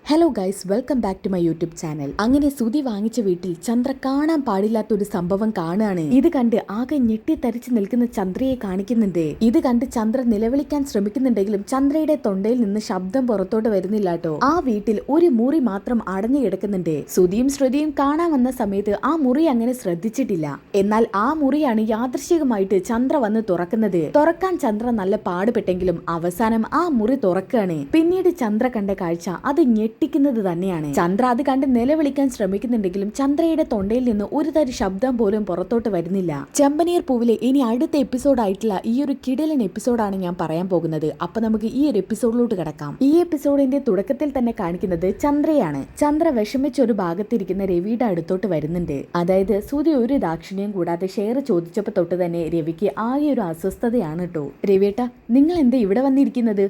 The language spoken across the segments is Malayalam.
Hello guys, welcome back to my YouTube channel. അങ്ങനെ സുധി വാങ്ങിച്ച വീട്ടിൽ ചന്ദ്ര കാണാൻ പാടില്ലാത്തൊരു സംഭവം കാണുകയാണ്. ഇത് കണ്ട് ആകെ ഞെട്ടിത്തരിച്ചു നിൽക്കുന്ന ചന്ദ്രയെ കാണിക്കുന്നുണ്ട്. ഇത് കണ്ട് ചന്ദ്ര നിലവിളിക്കാൻ ശ്രമിക്കുന്നുണ്ടെങ്കിലും ചന്ദ്രയുടെ തൊണ്ടയിൽ നിന്ന് ശബ്ദം പുറത്തോട്ട് വരുന്നില്ല കേട്ടോ. ആ വീട്ടിൽ ഒരു മുറി മാത്രം അടഞ്ഞു കിടക്കുന്നുണ്ട്. സുധിയും ശ്രുതിയും കാണാൻ വന്ന സമയത്ത് ആ മുറി അങ്ങനെ ശ്രദ്ധിച്ചിട്ടില്ല. എന്നാൽ ആ മുറിയാണ് യാദൃശികമായിട്ട് ചന്ദ്ര വന്ന് തുറക്കുന്നത്. തുറക്കാൻ ചന്ദ്ര നല്ല പാടുപെട്ടെങ്കിലും അവസാനം ആ മുറി തുറക്കുകയാണ്. പിന്നീട് ചന്ദ്ര കണ്ട കാഴ്ച അത് ഞെട്ടിക്കുന്നത് തന്നെയാണ്. ചന്ദ്ര അത് കണ്ട് നിലവിളിക്കാൻ ശ്രമിക്കുന്നുണ്ടെങ്കിലും ചന്ദ്രയുടെ തൊണ്ടയിൽ നിന്ന് ഒരു തരി ശബ്ദം പോലും പുറത്തോട്ട് വരുന്നില്ല. ചെമ്പനീർ പൂവിലെ ഇനി അടുത്ത എപ്പിസോഡ് ആയിട്ടുള്ള ഈ ഒരു കിടിലൻ എപ്പിസോഡാണ് ഞാൻ പറയാൻ പോകുന്നത്. അപ്പൊ നമുക്ക് ഈ ഒരു എപ്പിസോഡിലോട്ട് കിടക്കാം. ഈ എപ്പിസോഡിന്റെ തുടക്കത്തിൽ തന്നെ കാണിക്കുന്നത് ചന്ദ്രയാണ്. ചന്ദ്ര വിഷമിച്ച ഒരു ഭാഗത്തിരിക്കുന്ന രവിയുടെ അടുത്തോട്ട് വരുന്നുണ്ട്. അതായത് സുധി ഒരു ദാക്ഷിണ്യം കൂടാതെ ഷെയർ ചോദിച്ചപ്പോ തൊട്ട് തന്നെ രവിക്ക് ആകെ ഒരു അസ്വസ്ഥതയാണ് കേട്ടോ. രവിയേട്ട, നിങ്ങൾ എന്താ ഇവിടെ വന്നിരിക്കുന്നത്?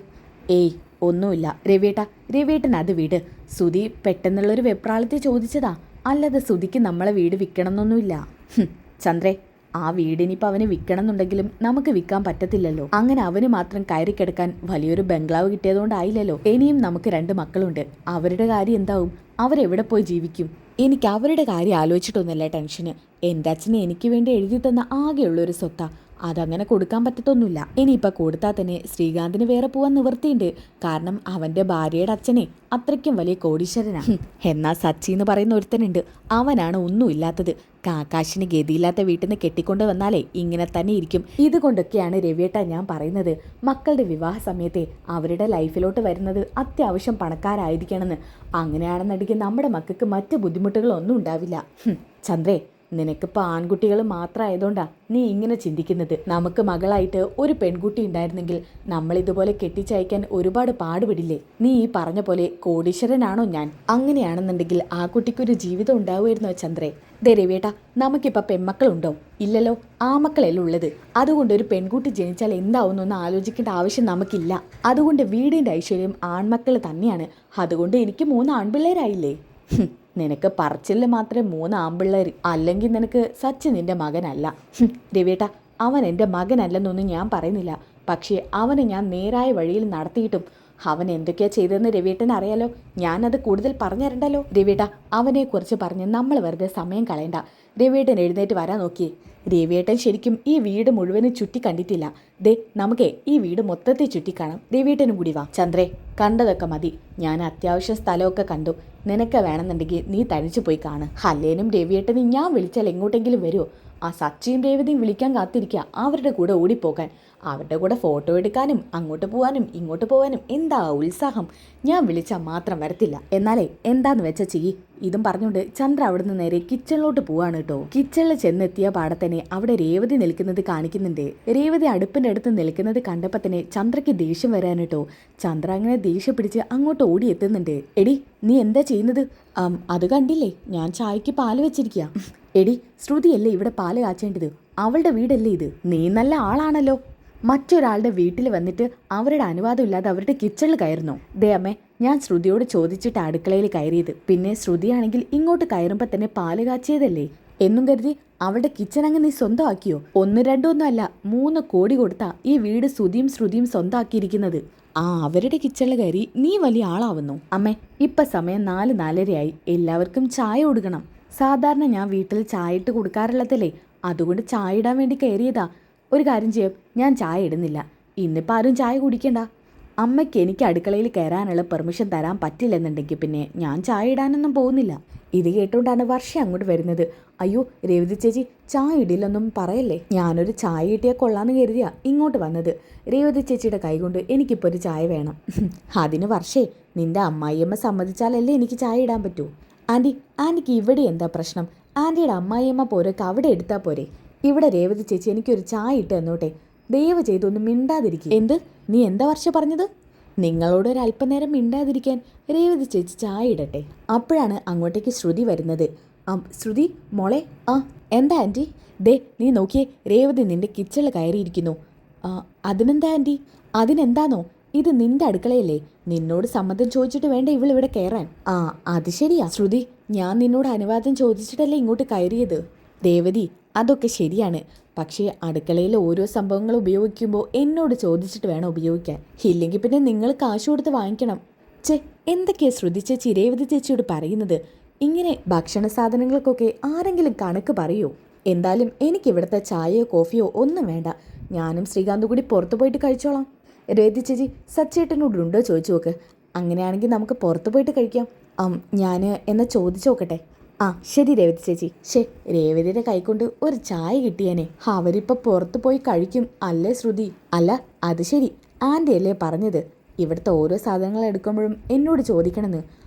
ഏയ് ഒന്നുമില്ല രവിയേട്ട. രവിയേട്ടൻ അത് വീട്. സുധി പെട്ടെന്നുള്ളൊരു വെപ്രാളത്തിൽ ചോദിച്ചതാ, അല്ലാതെ സുധിക്ക് നമ്മളെ വീട് വിൽക്കണമെന്നൊന്നുമില്ല. ചന്ദ്രേ, ആ വീടിനിപ്പോൾ അവന് വിൽക്കണം എന്നുണ്ടെങ്കിലും നമുക്ക് വിൽക്കാൻ പറ്റത്തില്ലല്ലോ. അങ്ങനെ അവന് മാത്രം കയറി കിടക്കാൻ വലിയൊരു ബംഗ്ലാവ് കിട്ടിയതുകൊണ്ടായില്ലല്ലോ. ഇനിയും നമുക്ക് 2 മക്കളുണ്ട്. അവരുടെ കാര്യം എന്താവും? അവരെവിടെ പോയി ജീവിക്കും? എനിക്ക് അവരുടെ കാര്യം ആലോചിച്ചിട്ടൊന്നുമല്ല ടെൻഷന്. എൻ്റെ അച്ഛനെ എനിക്ക് വേണ്ടി എഴുതി തന്ന ആകെയുള്ളൊരു സ്വത്താ. അതങ്ങനെ കൊടുക്കാൻ പറ്റത്തൊന്നുമില്ല. ഇനിയിപ്പോൾ കൊടുത്താൽ തന്നെ ശ്രീകാന്തിന് വേറെ പോവാൻ നിവൃത്തിയുണ്ട്. കാരണം അവൻ്റെ ഭാര്യയുടെ അച്ഛനെ അത്രയ്ക്കും വലിയ കോടീശ്വരനാണ്. എന്നാൽ സച്ചി എന്ന് പറയുന്ന ഒരുത്തനുണ്ട്, അവനാണ് ഒന്നുമില്ലാത്തത്. കാക്കാശിന് ഗതിയില്ലാത്ത വീട്ടിൽ നിന്ന് കെട്ടിക്കൊണ്ട് വന്നാലേ ഇങ്ങനെ തന്നെ ഇരിക്കും. ഇതുകൊണ്ടൊക്കെയാണ് രവിയേട്ട ഞാൻ പറയുന്നത്, മക്കളുടെ വിവാഹ സമയത്തെ അവരുടെ ലൈഫിലോട്ട് വരുന്നത് അത്യാവശ്യം പണക്കാരായിരിക്കണമെന്ന്. അങ്ങനെയാണെന്നുണ്ടെങ്കിൽ നമ്മുടെ മക്കൾക്ക് മറ്റ് ബുദ്ധിമുട്ടുകളൊന്നും ഉണ്ടാവില്ല. ചന്ദ്രേ, നിനക്കിപ്പോൾ ആൺകുട്ടികൾ മാത്രമായതുകൊണ്ടാ നീ ഇങ്ങനെ ചിന്തിക്കുന്നത്. നമുക്ക് മകളായിട്ട് ഒരു പെൺകുട്ടി ഉണ്ടായിരുന്നെങ്കിൽ നമ്മളിതുപോലെ കെട്ടിച്ചയക്കാൻ ഒരുപാട് പാടുപെടില്ലേ? നീ ഈ പറഞ്ഞ പോലെ കോടീശ്വരനാണോ ഞാൻ? അങ്ങനെയാണെന്നുണ്ടെങ്കിൽ ആ കുട്ടിക്കൊരു ജീവിതം ഉണ്ടാവുമായിരുന്നോ ചന്ദ്രേ? ദേ രവിയേട്ടാ, നമുക്കിപ്പോൾ പെൺമക്കളുണ്ടോ? ഇല്ലല്ലോ, ആമക്കളല്ലേ ഉള്ളത്. അതുകൊണ്ട് ഒരു പെൺകുട്ടി ജനിച്ചാൽ എന്താവുന്നൊന്ന് ആലോചിക്കേണ്ട ആവശ്യം നമുക്കില്ല. അതുകൊണ്ട് വീടിൻ്റെ ഐശ്വര്യം ആൺമക്കൾ തന്നെയാണ്. അതുകൊണ്ട് എനിക്ക് 3 ആൺപിള്ളേരായില്ലേ. നിനക്ക് പറച്ചില് മാത്രമേ 3 ആൺപിള്ളേർ, അല്ലെങ്കിൽ നിനക്ക് സച്ചി നിന്റെ മകനല്ല. രവിയേട്ട, അവൻ എൻ്റെ മകനല്ലെന്നൊന്നും ഞാൻ പറയുന്നില്ല. പക്ഷേ അവനെ ഞാൻ നേരായ വഴിയിൽ നടത്തിയിട്ടും അവൻ എന്തൊക്കെയാ ചെയ്തതെന്ന് രവിയേട്ടന് അറിയാലോ. ഞാനത് കൂടുതൽ പറഞ്ഞു തരണ്ടല്ലോ. രവിയേട്ട, അവനെക്കുറിച്ച് പറഞ്ഞ് നമ്മൾ വെറുതെ സമയം കളയണ്ട. രവിയേട്ടൻ എഴുന്നേറ്റ് വരാൻ നോക്കിയേ. രവിയേട്ടൻ ശരിക്കും ഈ വീട് മുഴുവനും ചുറ്റി കണ്ടിട്ടില്ല. ദേ, നമുക്കേ ഈ വീട് മൊത്തത്തിൽ ചുറ്റിക്കാണാം. രവിയേട്ടനും കൂടി വാ. ചന്ദ്രേ, കണ്ടതൊക്കെ മതി. ഞാൻ അത്യാവശ്യം സ്ഥലമൊക്കെ കണ്ടു. നിനക്ക് വേണമെന്നുണ്ടെങ്കിൽ നീ തനിച്ചു പോയി കാണ്. അല്ലേനും രവിയേട്ടനും ഞാൻ വിളിച്ചാൽ എങ്ങോട്ടെങ്കിലും വരുമോ? ആ സച്ചിയും രേവതിയും വിളിക്കാൻ കാത്തിരിക്കുക, അവരുടെ കൂടെ ഓടിപ്പോകാൻ. അവരുടെ കൂടെ ഫോട്ടോ എടുക്കാനും അങ്ങോട്ട് പോകാനും ഇങ്ങോട്ട് പോകാനും എന്താ ഉത്സാഹം. ഞാൻ വിളിച്ചാൽ മാത്രം വരത്തില്ല. എന്നാലേ എന്താന്ന് വെച്ചാ ചെയ്യ്. ഇതും പറഞ്ഞുകൊണ്ട് ചന്ദ്ര അവിടുന്ന് നേരെ കിച്ചണിലോട്ട് പോവാണ് കേട്ടോ. കിച്ചണിൽ ചെന്നെത്തിയ പാടത്തന്നെ അവിടെ രേവതി നിൽക്കുന്നത് കാണിക്കുന്നുണ്ട്. രേവതി അടുപ്പിൻ്റെ അടുത്ത് നിൽക്കുന്നത് കണ്ടപ്പോൾ തന്നെ ചന്ദ്രയ്ക്ക് ദേഷ്യം വരാൻ കേട്ടോ. ചന്ദ്ര അങ്ങനെ ദേഷ്യം പിടിച്ച് അങ്ങോട്ട് ഓടി എത്തുന്നുണ്ട്. എടി, നീ എന്താ ചെയ്യുന്നത്? അത് കണ്ടില്ലേ, ഞാൻ ചായക്ക് പാല് വെച്ചിരിക്കുക. എടി, ശ്രുതിയല്ലേ ഇവിടെ പാല് കാച്ചേണ്ടത്? അവളുടെ വീടല്ലേ ഇത്? നീ നല്ല ആളാണല്ലോ. മറ്റൊരാളുടെ വീട്ടിൽ വന്നിട്ട് അവരുടെ അനുവാദം ഇല്ലാതെ അവരുടെ കിച്ചണിൽ കയറുന്നു. ദേ അമ്മേ, ഞാൻ ശ്രുതിയോട് ചോദിച്ചിട്ട് അടുക്കളയിൽ കയറിയത്. പിന്നെ ശ്രുതിയാണെങ്കിൽ ഇങ്ങോട്ട് കയറുമ്പോൾ തന്നെ പാല് കാച്ചിയതല്ലേ എന്നും കരുതി അവളുടെ കിച്ചൺ അങ്ങ് നീ സ്വന്തമാക്കിയോ? 1, 2 ഒന്നും അല്ല, 3 കോടി കൊടുത്താ ഈ വീട് ശ്രുതിയും സ്വന്തമാക്കിയിരിക്കുന്നത്. അവരുടെ കിച്ചണിൽ കയറി നീ വലിയ ആളാവുന്നു. അമ്മേ, ഇപ്പം സമയം 4, 4:30 എല്ലാവർക്കും ചായ കൊടുക്കണം. സാധാരണ ഞാൻ വീട്ടിൽ ചായ ഇട്ട് കൊടുക്കാറുള്ളതല്ലേ, അതുകൊണ്ട് ചായ ഇടാൻ വേണ്ടി കയറിയതാ. ഒരു കാര്യം ചെയ്യാം, ഞാൻ ചായ ഇടുന്നില്ല. ഇന്നിപ്പോൾ ആരും ചായ കുടിക്കണ്ട. അമ്മയ്ക്ക് എനിക്ക് അടുക്കളയിൽ കയറാനുള്ള പെർമിഷൻ തരാൻ പറ്റില്ലെന്നുണ്ടെങ്കിൽ പിന്നെ ഞാൻ ചായ ഇടാനൊന്നും പോകുന്നില്ല. ഇത് കേട്ടുകൊണ്ടാണ് വർഷ അങ്ങോട്ട് വരുന്നത്. അയ്യോ രേവതി ചേച്ചി, ചായ ഇടില്ലെന്നും പറയല്ലേ. ഞാനൊരു ചായ ഇട്ടിയാൽ കൊള്ളാമെന്ന് കരുതിയാ ഇങ്ങോട്ട് വന്നത്. രേവതി ചേച്ചിയുടെ കൈകൊണ്ട് എനിക്കിപ്പോൾ ഒരു ചായ വേണം. അതിന് വർഷേ, നിന്റെ അമ്മായിയമ്മ സമ്മതിച്ചാലല്ലേ എനിക്ക് ചായ ഇടാൻ പറ്റൂ. ആൻറ്റിക്ക് ഇവിടെ എന്താ പ്രശ്നം? ആൻറ്റിയുടെ അമ്മായിയമ്മ പോരൊക്കെ അവിടെ എടുത്താൽ പോരെ. ഇവിടെ രേവതി ചേച്ചി എനിക്കൊരു ചായ ഇട്ട് തന്നോട്ടെ. ദയവ് ചെയ്തൊന്നും മിണ്ടാതിരിക്കും. എന്ത്? നീ എന്താ വർഷ പറഞ്ഞത്? നിങ്ങളോട് ഒരു അല്പനേരം മിണ്ടാതിരിക്കാൻ രേവതി ചേച്ചി ചായ ഇടട്ടെ. അപ്പോഴാണ് അങ്ങോട്ടേക്ക് ശ്രുതി വരുന്നത്. ശ്രുതി മോളെ. എന്താ ആൻറ്റി? ദേ, നീ നോക്കിയേ, രേവതി നിന്റെ കിച്ചണിൽ കയറിയിരിക്കുന്നു. അതിനെന്താ ആൻറ്റി? അതിനെന്താണോ? ഇത് നിന്റെ അടുക്കളയല്ലേ, നിന്നോട് സമ്മതം ചോദിച്ചിട്ട് വേണ്ട ഇവളിവിടെ കയറാൻ. അത് ശരിയാ ശ്രുതി, ഞാൻ നിന്നോട് അനുവാദം ചോദിച്ചിട്ടല്ലേ ഇങ്ങോട്ട് കയറിയത്. രേവതി, അതൊക്കെ ശരിയാണ്. പക്ഷേ അടുക്കളയിൽ ഓരോ സംഭവങ്ങൾ ഉപയോഗിക്കുമ്പോൾ എന്നോട് ചോദിച്ചിട്ട് വേണം ഉപയോഗിക്കാൻ. ഇല്ലെങ്കിൽ പിന്നെ നിങ്ങൾ കാശ് കൊടുത്ത് വാങ്ങിക്കണം. ചേ, എന്തൊക്കെയാ ശ്രുതി ചേച്ചി രേവതി ചേച്ചിയോട് പറയുന്നത്? ഇങ്ങനെ ഭക്ഷണ സാധനങ്ങൾക്കൊക്കെ ആരെങ്കിലും കണക്ക് പറയൂ? എന്തായാലും എനിക്കിവിടുത്തെ ചായയോ കോഫിയോ ഒന്നും വേണ്ട. ഞാനും ശ്രീകാന്തും കൂടി പുറത്തു പോയിട്ട് കഴിച്ചോളാം. രേവതി ചേച്ചി സച്ചേട്ടനോടുണ്ടോ ചോദിച്ചു നോക്ക്. അങ്ങനെയാണെങ്കിൽ നമുക്ക് പുറത്തു പോയിട്ട് കഴിക്കാം. ഞാൻ എന്നാ ചോദിച്ചു നോക്കട്ടെ. ആ ശരി രേവതി ചേച്ചി. രേവതിയുടെ കൈക്കൊണ്ട് ഒരു ചായ കിട്ടിയേനെ. അവരിപ്പോൾ പുറത്തു പോയി കഴിക്കും അല്ലേ ശ്രുതി? അല്ല അത് ശരി, ആൻറ്റി അല്ലേ പറഞ്ഞത് ഇവിടുത്തെ ഓരോ സാധനങ്ങൾ എടുക്കുമ്പോഴും എന്നോട് ചോദിക്കണമെന്ന്.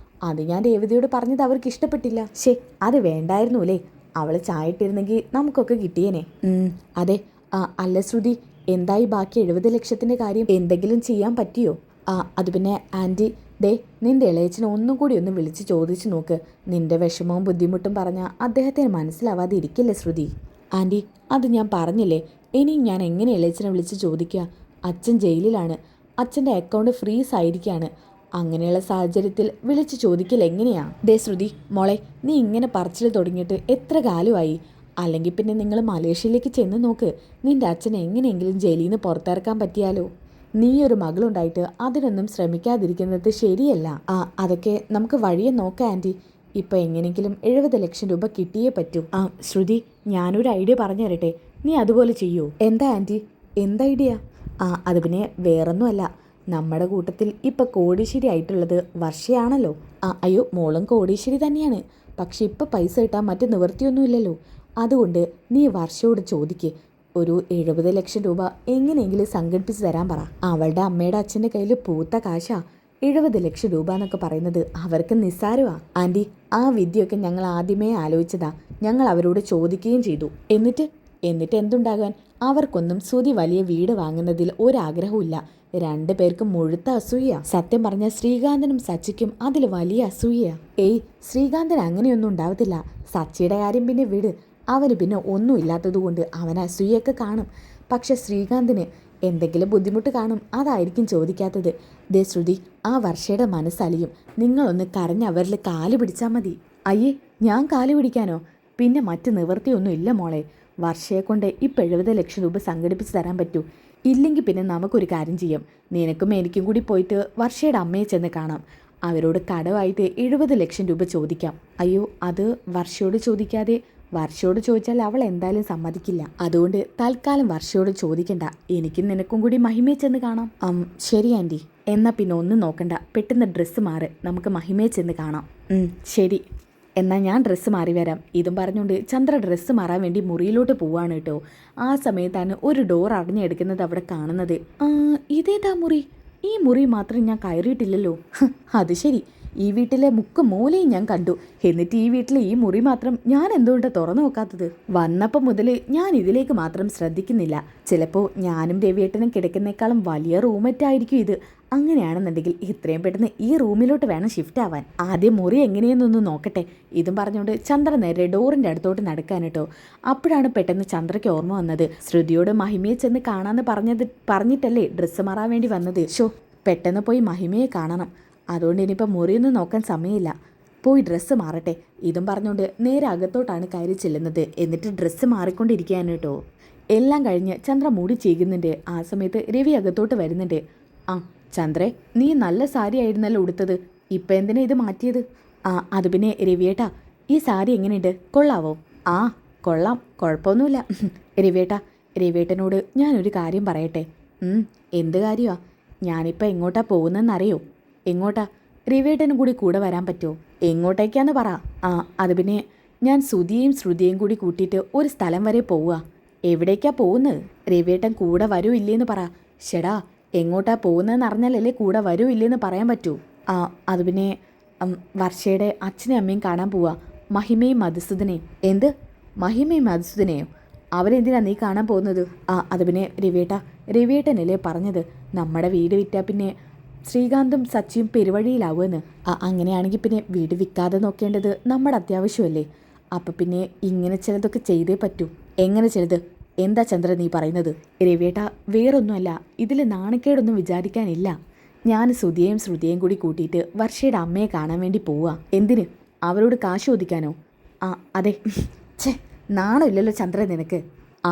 അത് ഞാൻ രേവതിയോട് പറഞ്ഞത് അവർക്ക് ഇഷ്ടപ്പെട്ടില്ല. അത് വേണ്ടായിരുന്നു അല്ലേ? അവൾ ചായ ഇട്ടിരുന്നെങ്കിൽ നമുക്കൊക്കെ കിട്ടിയേനെ. അതെ. അല്ല ശ്രുതി, എന്തായി ബാക്കി 70 ലക്ഷത്തിൻ്റെ കാര്യം? എന്തെങ്കിലും ചെയ്യാൻ പറ്റിയോ? അത് പിന്നെ ആൻറ്റി, നിന്റെ ഇളയച്ചനെ ഒന്നും കൂടി ഒന്ന് വിളിച്ച് ചോദിച്ചു നോക്ക്. നിന്റെ വിഷമവും ബുദ്ധിമുട്ടും പറഞ്ഞാൽ അദ്ദേഹത്തിന് മനസ്സിലാവാതെ ഇരിക്കില്ലേ ശ്രുതി? ആൻറ്റി, അത് ഞാൻ പറഞ്ഞില്ലേ, ഇനിയും ഞാൻ എങ്ങനെ ഇളയച്ചനെ വിളിച്ച് ചോദിക്കുക? അച്ഛൻ ജയിലിലാണ്, അച്ഛൻ്റെ അക്കൗണ്ട് ഫ്രീസ് ആയിരിക്കുകയാണ്. അങ്ങനെയുള്ള സാഹചര്യത്തിൽ വിളിച്ച് ചോദിക്കൽ എങ്ങനെയാ? ശ്രുതി മോളെ, നീ ഇങ്ങനെ പറച്ചിൽ തുടങ്ങിയിട്ട് എത്ര കാലമായി? അല്ലെങ്കിൽ പിന്നെ നിങ്ങൾ മലേഷ്യയിലേക്ക് ചെന്ന് നോക്ക്. നിന്റെ അച്ഛനെ എങ്ങനെയെങ്കിലും ജയിലിൽ നിന്ന് പുറത്തിറക്കാൻ പറ്റിയാലോ? നീ ഒരു മകളുണ്ടായിട്ട് അതിനൊന്നും ശ്രമിക്കാതിരിക്കുന്നത് ശരിയല്ല. അതൊക്കെ നമുക്ക് വഴിയെ നോക്കാം ആൻറ്റി. ഇപ്പം എങ്ങനെയെങ്കിലും 70 ലക്ഷം രൂപ കിട്ടിയേ പറ്റൂ. ശ്രുതി, ഞാനൊരു ഐഡിയ പറഞ്ഞു തരട്ടെ, നീ അതുപോലെ ചെയ്യൂ. എന്താ ആൻറ്റി, എന്ത് ഐഡിയ? അത് പിന്നെ വേറൊന്നുമല്ല, നമ്മുടെ കൂട്ടത്തിൽ ഇപ്പം കോടീശ്വരി ആയിട്ടുള്ളത് വർഷയാണല്ലോ. അയ്യോ, മോളും കോടീശ്വരി തന്നെയാണ്. പക്ഷെ ഇപ്പം പൈസ കിട്ടാൻ മറ്റു നിവൃത്തിയൊന്നുമില്ലല്ലോ. അതുകൊണ്ട് നീ വർഷയോട് ചോദിക്ക്, ഒരു 70 ലക്ഷം രൂപ എങ്ങനെയെങ്കിലും സംഘടിപ്പിച്ച് തരാൻ പറ. അവളുടെ അമ്മയുടെ അച്ഛൻ്റെ കയ്യിൽ പൂത്ത കാശാ. 70 ലക്ഷം രൂപ എന്നൊക്കെ പറയുന്നത് അവർക്ക് നിസ്സാരമാ. ആൻറ്റി, ആ വിദ്യയൊക്കെ ഞങ്ങൾ ആദ്യമേ ആലോചിച്ചതാ. ഞങ്ങൾ അവരോട് ചോദിക്കുകയും ചെയ്തു. എന്നിട്ട് എന്തുണ്ടാകാൻ? അവർക്കൊന്നും ശ്രുതി വലിയ വീട് വാങ്ങുന്നതിൽ ഒരാഗ്രഹമില്ല. 2 പേർക്കും മുഴുത്ത അസൂയ. സത്യം പറഞ്ഞ ശ്രീകാന്തനും സച്ചിക്കും അതിൽ വലിയ അസൂയ. ശ്രീകാന്തൻ അങ്ങനെയൊന്നും ഉണ്ടാവത്തില്ല. സച്ചിയുടെ കാര്യം പിന്നെ വിട്, അവന് പിന്നെ ഒന്നും ഇല്ലാത്തതുകൊണ്ട് അവൻ അസൂയൊക്കെ കാണും. പക്ഷെ ശ്രീകാന്തിന് എന്തെങ്കിലും ബുദ്ധിമുട്ട് കാണും, അതായിരിക്കും ചോദിക്കാത്തത്. ശ്രുതി, ആ വർഷയുടെ മനസ്സലിയും. നിങ്ങളൊന്ന് കരഞ്ഞ് അവരിൽ കാല് പിടിച്ചാൽ മതി. അയ്യേ, ഞാൻ കാല് പിടിക്കാനോ? പിന്നെ മറ്റ് നിവൃത്തിയൊന്നും ഇല്ല മോളെ. വർഷയെ കൊണ്ട് ഇപ്പം 70 ലക്ഷം രൂപ സംഘടിപ്പിച്ച് തരാൻ പറ്റൂ. ഇല്ലെങ്കിൽ പിന്നെ നമുക്കൊരു കാര്യം ചെയ്യാം. നിനക്കും എനിക്കും കൂടി പോയിട്ട് വർഷയുടെ അമ്മയെ ചെന്ന് കാണാം. അവരോട് കടമായിട്ട് 70 ലക്ഷം രൂപ ചോദിക്കാം. അയ്യോ, അത് വർഷയോട് ചോദിക്കാതെ. വർഷയോട് ചോദിച്ചാൽ അവൾ എന്തായാലും സമ്മതിക്കില്ല. അതുകൊണ്ട് തൽക്കാലം വർഷയോട് ചോദിക്കണ്ട. എനിക്കും നിനക്കും കൂടി മഹിമയെ ചെന്ന് കാണാം. ശരി ആൻറ്റി. എന്നാൽ പിന്നെ ഒന്നും നോക്കണ്ട, പെട്ടെന്ന് ഡ്രസ്സ് മാറ്, നമുക്ക് മഹിമയെ ചെന്ന് കാണാം. ശരി, എന്നാൽ ഞാൻ ഡ്രസ്സ് മാറി വരാം. ഇതും പറഞ്ഞുകൊണ്ട് ചന്ദ്ര ഡ്രസ്സ് മാറാൻ വേണ്ടി മുറിയിലോട്ട് പോവാണ് കേട്ടോ. ആ സമയത്താണ് ഒരു ഡോർ അടഞ്ഞെടുക്കുന്നത് അവിടെ കാണുന്നത്. ഇതേതാ മുറി? ഈ മുറി മാത്രം ഞാൻ കയറിയിട്ടില്ലല്ലോ. അത് ശരി, ഈ വീട്ടിലെ മുക്ക് മൂലയും ഞാൻ കണ്ടു. എന്നിട്ട് ഈ വീട്ടിലെ ഈ മുറി മാത്രം ഞാൻ എന്തുകൊണ്ടാണ് തുറന്നു നോക്കാത്തത്? വന്നപ്പോൾ മുതൽ ഞാൻ ഇതിലേക്ക് മാത്രം ശ്രദ്ധിക്കുന്നില്ല. ചിലപ്പോൾ ഞാനും രവിയേട്ടനും കിടക്കുന്നേക്കാളും വലിയ റൂമറ്റായിരിക്കും ഇത്. അങ്ങനെയാണെന്നുണ്ടെങ്കിൽ ഇത്രയും പെട്ടെന്ന് ഈ റൂമിലോട്ട് വേണം ഷിഫ്റ്റ് ആവാൻ. ആദ്യം മുറി എങ്ങനെയെന്നൊന്ന് നോക്കട്ടെ. ഇതും പറഞ്ഞുകൊണ്ട് ചന്ദ്ര നേരെ ഡോറിൻ്റെ അടുത്തോട്ട് നടക്കാൻ കേട്ടോ. അപ്പോഴാണ് പെട്ടെന്ന് ചന്ദ്രയ്ക്ക് ഓർമ്മ വന്നത്, ശ്രുതിയോട് മഹിമയെ ചെന്ന് കാണാമെന്ന് പറഞ്ഞിട്ടല്ലേ ഡ്രസ്സ് മാറാൻ വേണ്ടി വന്നത്. പെട്ടെന്ന് പോയി മഹിമയെ കാണണം. അതുകൊണ്ട് ഇനിയിപ്പോൾ മുറിയൊന്നും നോക്കാൻ സമയമില്ല, പോയി ഡ്രസ്സ് മാറട്ടെ. ഇതും പറഞ്ഞുകൊണ്ട് നേരെ അകത്തോട്ടാണ് കയറി ചെല്ലുന്നത്. എന്നിട്ട് ഡ്രസ്സ് മാറിക്കൊണ്ടിരിക്കുകയാണ് കേട്ടോ. എല്ലാം കഴിഞ്ഞ് ചന്ദ്ര മൂടി ചെയ്യുന്നുണ്ട്. ആ സമയത്ത് രവി അകത്തോട്ട് വരുന്നുണ്ട്. ചന്ദ്രേ, നീ നല്ല സാരി ആയിരുന്നല്ലോ ഉടുത്തത്, ഇപ്പം എന്തിനാ ഇത് മാറ്റിയത്? അത് പിന്നെ രവിയേട്ടാ, ഈ സാരി എങ്ങനെയുണ്ട്, കൊള്ളാവോ? കൊള്ളാം, കുഴപ്പമൊന്നുമില്ല. രവിയേട്ടനോട് ഞാനൊരു കാര്യം പറയട്ടെ. എന്ത് കാര്യമാ? ഞാനിപ്പോൾ എങ്ങോട്ടാ പോകുന്നതെന്നറിയോ? എങ്ങോട്ടാ? രവിയേട്ടനും കൂടി കൂടെ വരാൻ പറ്റുമോ? എങ്ങോട്ടേക്കാന്ന് പറ. അത് പിന്നെ ഞാൻ ശ്രുതിയെയും കൂടി കൂട്ടിയിട്ട് ഒരു സ്ഥലം വരെ പോവുക. എവിടേക്കാ പോകുന്നത്? രവിയേട്ടൻ കൂടെ വരൂ ഇല്ലേന്ന് പറ. ഷെടാ, എങ്ങോട്ടാ പോകുന്നതെന്ന് അറിഞ്ഞാലല്ലേ കൂടെ വരൂ ഇല്ലേന്ന് പറയാൻ പറ്റൂ. അത് പിന്നെ വർഷയുടെ അച്ഛനെയും അമ്മയും കാണാൻ പോവാ, മഹിമയും മധുസൂദനെയും. എന്ത്? മഹിമയും മധുസൂദനെയോ? അവരെന്തിനാ നീ കാണാൻ പോകുന്നത്? അത് പിന്നെ രവിയേട്ടനല്ലേ പറഞ്ഞത് നമ്മുടെ വീട് വിറ്റാൽ പിന്നെ ശ്രീകാന്തും സച്ചിയും പെരുവഴിയിലാവുമെന്ന്. അങ്ങനെയാണെങ്കിൽ പിന്നെ വീട് വിൽക്കാതെ നോക്കേണ്ടത് നമ്മുടെ അത്യാവശ്യമല്ലേ? അപ്പം പിന്നെ ഇങ്ങനെ ചിലതൊക്കെ ചെയ്തേ പറ്റൂ. എങ്ങനെ ചിലത്? എന്താ ചന്ദ്ര നീ പറയുന്നത്? രവിയേട്ട, വേറൊന്നുമല്ല, ഇതിൽ നാണക്കേടൊന്നും വിചാരിക്കാനില്ല. ഞാൻ ശ്രുതിയെയും കൂടി കൂട്ടിയിട്ട് വർഷയുടെ അമ്മയെ കാണാൻ വേണ്ടി പോവുക. എന്തിന്? അവരോട് കാശ് ചോദിക്കാനോ? അതെ. നാണമില്ലല്ലോ ചന്ദ്ര നിനക്ക്?